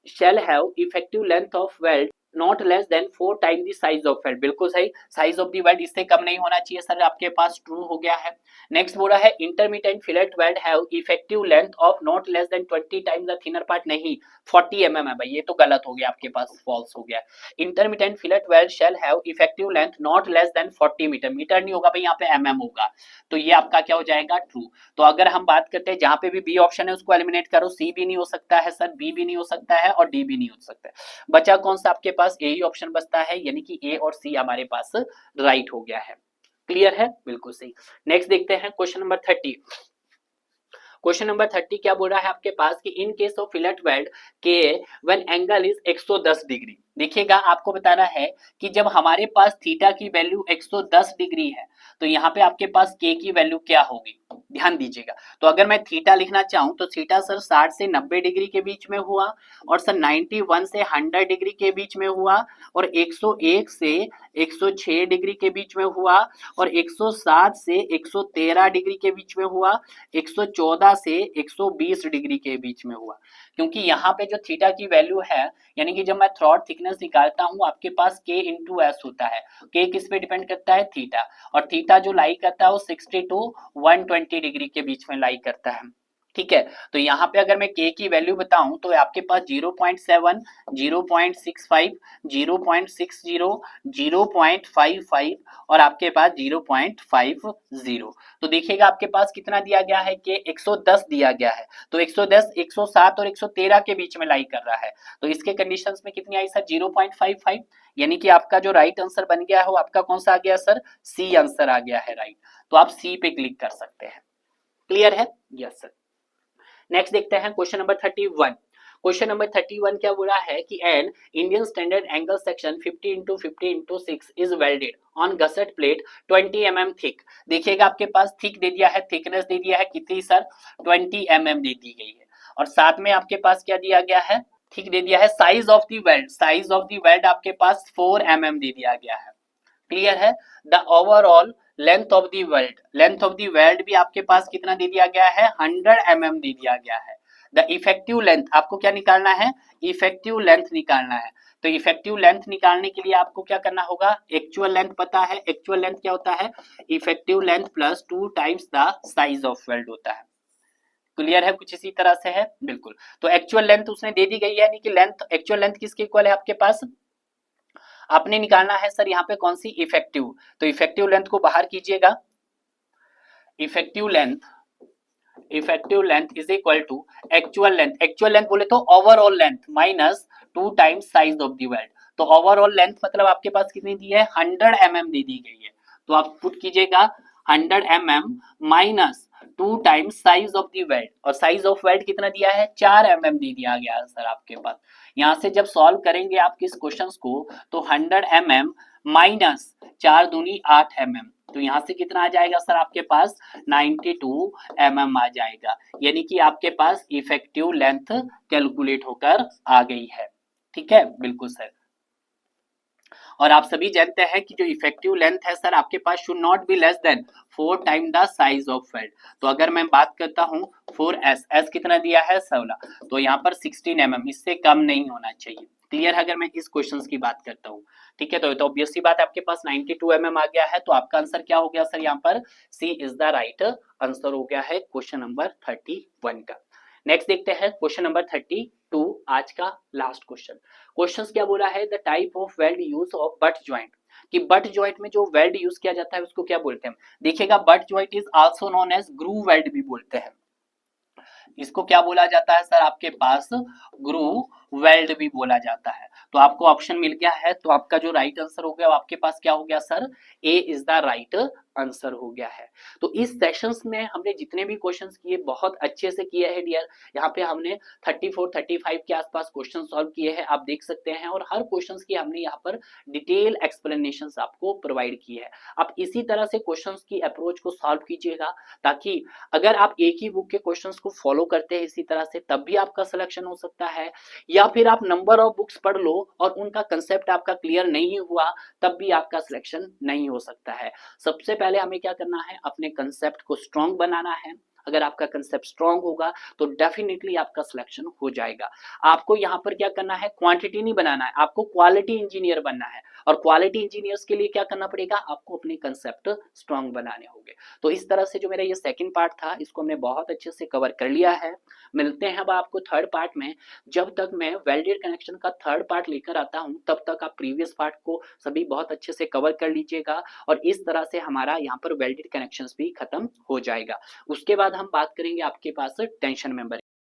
shall have effective length of weld not less than 4 time the size of weld, बिल्कुल सही, साइज ऑफ द वेल्ड इससे कम नहीं होना चाहिए सर, आपके पास ट्रू हो गया है। नेक्स्ट बोला है intermediate fillet weld have effective length of not less then 20 times the thinner part, नहीं 40 mm है भाई, ये तो गलत हो गया आपके पास, फॉल्स हो गया। Intermediate fillet weld shall have effective length not less than 40 metre, metre नहीं होगा भाई यहाँ पे mm होगा, तो ये आपका क्या हो जाएगा ट्रू। तो अगर हम बात करते हैं जहां पे भी बी ऑप्शन है उसको एलिमिनेट करो, सी भी नहीं हो सकता है सर, बी भी नहीं हो सकता है और डी भी नहीं हो सकता है, बचा कौन सा आपके पास, ए ही ऑप्शन बचता है, यानी कि ए और सी हमारे पास राइट हो गया है। क्लियर है, बिल्कुल सही। नेक्स्ट देखते हैं क्वेश्चन नंबर 30। क्वेश्चन नंबर 30 क्या बोल रहा है आपके पास कि in case of fillet weld के व्हेन एंगल इज 110 डिग्री, देखिएगा आपको बताना है कि जब हमारे पास थीटा की वैल्यू 110 डिग्री है तो यहाँ पे आपके पास के की वैल्यू क्या होगी, ध्यान दीजिएगा। तो अगर मैं थीटा लिखना चाहूं तो थीटा सर 60 से 90 डिग्री के बीच में हुआ, और सर 91 से 100 डिग्री के बीच में हुआ, और 101 से 106 डिग्री के बीच में हुआ, और 107 से 113 डिग्री के बीच में हुआ, 114 से 120 डिग्री के बीच में हुआ। क्योंकि यहाँ पे जो थीटा की वैल्यू है, यानी कि जब मैं थ्रॉट थिकनेस निकालता हूँ आपके पास k इंटू एस होता है, k किस पे डिपेंड करता है, थीटा, और थीटा जो लाई करता है वो 60 टू 120 डिग्री के बीच में लाई करता है, ठीक है। तो यहाँ पे अगर मैं k की वैल्यू बताऊं तो आपके पास 0.7, 0.65, 0.60, 0.55 और आपके पास 0.50। तो देखिएगा आपके पास कितना दिया गया है कि 110 दिया गया है, तो 110, 107 और 113 के बीच में लाई कर रहा है, तो इसके कंडीशंस में कितनी आई सर, 0.55, यानी कि आपका जो राइट आंसर बन गया है वो आपका कौन सा आ गया सर, सी आंसर आ गया है राइट। तो आप सी पे क्लिक कर सकते हैं। क्लियर है, यस सर। नेक्स्ट देखते हैं क्वेश्चन नंबर 31। क्वेश्चन नंबर 31 क्या बोला है कि an Indian standard angle section 50 into 50 into 6 is welded on gusset plate 20 mm thick, देखिएगा आपके पास थिक दे दिया है, थिकनेस दे दिया है कितनी सर, 20 mm दे दी गई है, और साथ में आपके पास क्या दिया गया है, ठीक दे दिया है। Size of the weld, size of the weld आपके पास 4 mm दे दिया गया है। क्लियर है। The overall length of the weld, length of the weld भी आपके पास कितना दे दिया गया है, 100 mm दे दिया गया है। द इफेक्टिव लेंथ, आपको क्या निकालना है, इफेक्टिव लेंथ निकालना है। तो इफेक्टिव लेंथ निकालने के लिए आपको क्या करना होगा, एक्चुअल लेंथ पता है, एक्चुअल लेंथ क्या होता है, effective length plus 2 times the size of weld होता है। क्लियर है, कुछ इसी तरह से है, बिल्कुल। तो एक्चुअल लेंथ उसने दे दी गई है, यानी कि लेंथ, एक्चुअल लेंथ किसके इक्वल है आपके पास, आपने निकालना है सर यहाँ पे कौन सी, इफेक्टिव। तो इफेक्टिव लेंथ को बाहर कीजिएगा, effective length, effective length is equal to actual length, actual length बोले तो overall length minus 2 times size of the weld. तो ओवरऑल लेंथ मतलब आपके पास कितनी दी है, 100 mm दे दी गई है, तो आप पुट कीजिएगा 100 mm minus 2 times size of the weld, और साइज ऑफ वेल्ड कितना दिया है, 4 mm दे दिया गया है सर आपके पास। यहाँ से जब सॉल्व करेंगे आप किस क्वेश्चंस को, तो 100 mm माइनस 4 दूनी 8 mm, तो यहाँ से कितना आ जाएगा सर आपके पास, 92 mm आ जाएगा, यानी कि आपके पास इफेक्टिव लेंथ कैलकुलेट होकर आ गई है, ठीक है, बिल्कुल सर। और आप सभी जानते हैं कि जो इफेक्टिव लेंथ है सर आपके पास should not be less than 4 time the size of weld. तो अगर मैं बात करता हूँ 4s, s कितना दिया है 16, तो यहाँ पर 16 mm, इससे कम नहीं होना चाहिए। क्लियर है, अगर मैं इस क्वेश्चन की बात करता हूँ, ठीक है। तो ऑब्वियस सी बात, आपके पास 92 mm आ गया है, तो आपका आंसर क्या हो गया सर, यहाँ पर सी इज द राइट आंसर हो गया है क्वेश्चन नंबर 31 का। नेक्स्ट देखते हैं क्वेश्चन नंबर 32, आज का लास्ट क्वेश्चन। क्वेश्चन क्या बोला है, the type of weld use of but joint, कि बट ज्वाइंट में जो वेल्ड यूज किया जाता है उसको क्या बोलते हैं, देखिएगा butt joint is also known as groove weld भी बोलते हैं, इसको क्या बोला जाता है सर आपके पास, ग्रूव वेल्ड भी बोला जाता है। तो आपको ऑप्शन मिल गया है, तो आपका जो राइट आंसर हो गया आपके पास क्या हो गया sir, A is the right answer हो गया है। तो इस सेशंस में हमने जितने भी क्वेश्चंस किए बहुत अच्छे से किए हैं डियर, यहाँ पे हमने 34 35 के आसपास क्वेश्चन सॉल्व किए हैं, आप देख सकते हैं, और हर क्वेश्चंस की हमने यहाँ पर डिटेल एक्सप्लेनेशंस आपको प्रोवाइड की है। आप इसी तरह से क्वेश्चंस की अप्रोच को सॉल्व कीजिएगा, ताकि अगर आप एक ही बुक के क्वेश्चंस को फॉलो करते हैं इसी तरह से, तब भी आपका सिलेक्शन हो सकता है, या फिर आप नंबर ऑफ बुक्स पढ़ लो और उनका कंसेप्ट आपका क्लियर नहीं हुआ तब भी आपका सिलेक्शन नहीं हो सकता है। सबसे पहले हमें क्या करना है, अपने कंसेप्ट को स्ट्रॉन्ग बनाना है, अगर आपका कंसेप्ट स्ट्रांग होगा तो डेफिनेटली आपका सिलेक्शन हो जाएगा। आपको यहाँ पर क्या करना है, क्वांटिटी नहीं बनाना है, आपको क्वालिटी इंजीनियर बनना है। और क्वालिटी इंजीनियर्स के लिए क्या करना पड़ेगा, आपको अपने कंसेप्ट स्ट्रांग बनाने होंगे। तो इस तरह से जो मेरा ये सेकंड पार्ट था, इसको हमने बहुत अच्छे से कवर कर लिया है। मिलते हैं अब आपको थर्ड पार्ट में। जब तक मैं वेल्डेड कनेक्शन का थर्ड पार्ट लेकर आता हूं, तब तक आप प्रीवियस पार्ट को सभी बहुत अच्छे से कवर कर लीजिएगा, और इस तरह से हमारा यहाँ पर वेल्डेड कनेक्शंस भी खत्म हो जाएगा। उसके बाद हम बात करेंगे आपके पास टेंशन मेंबर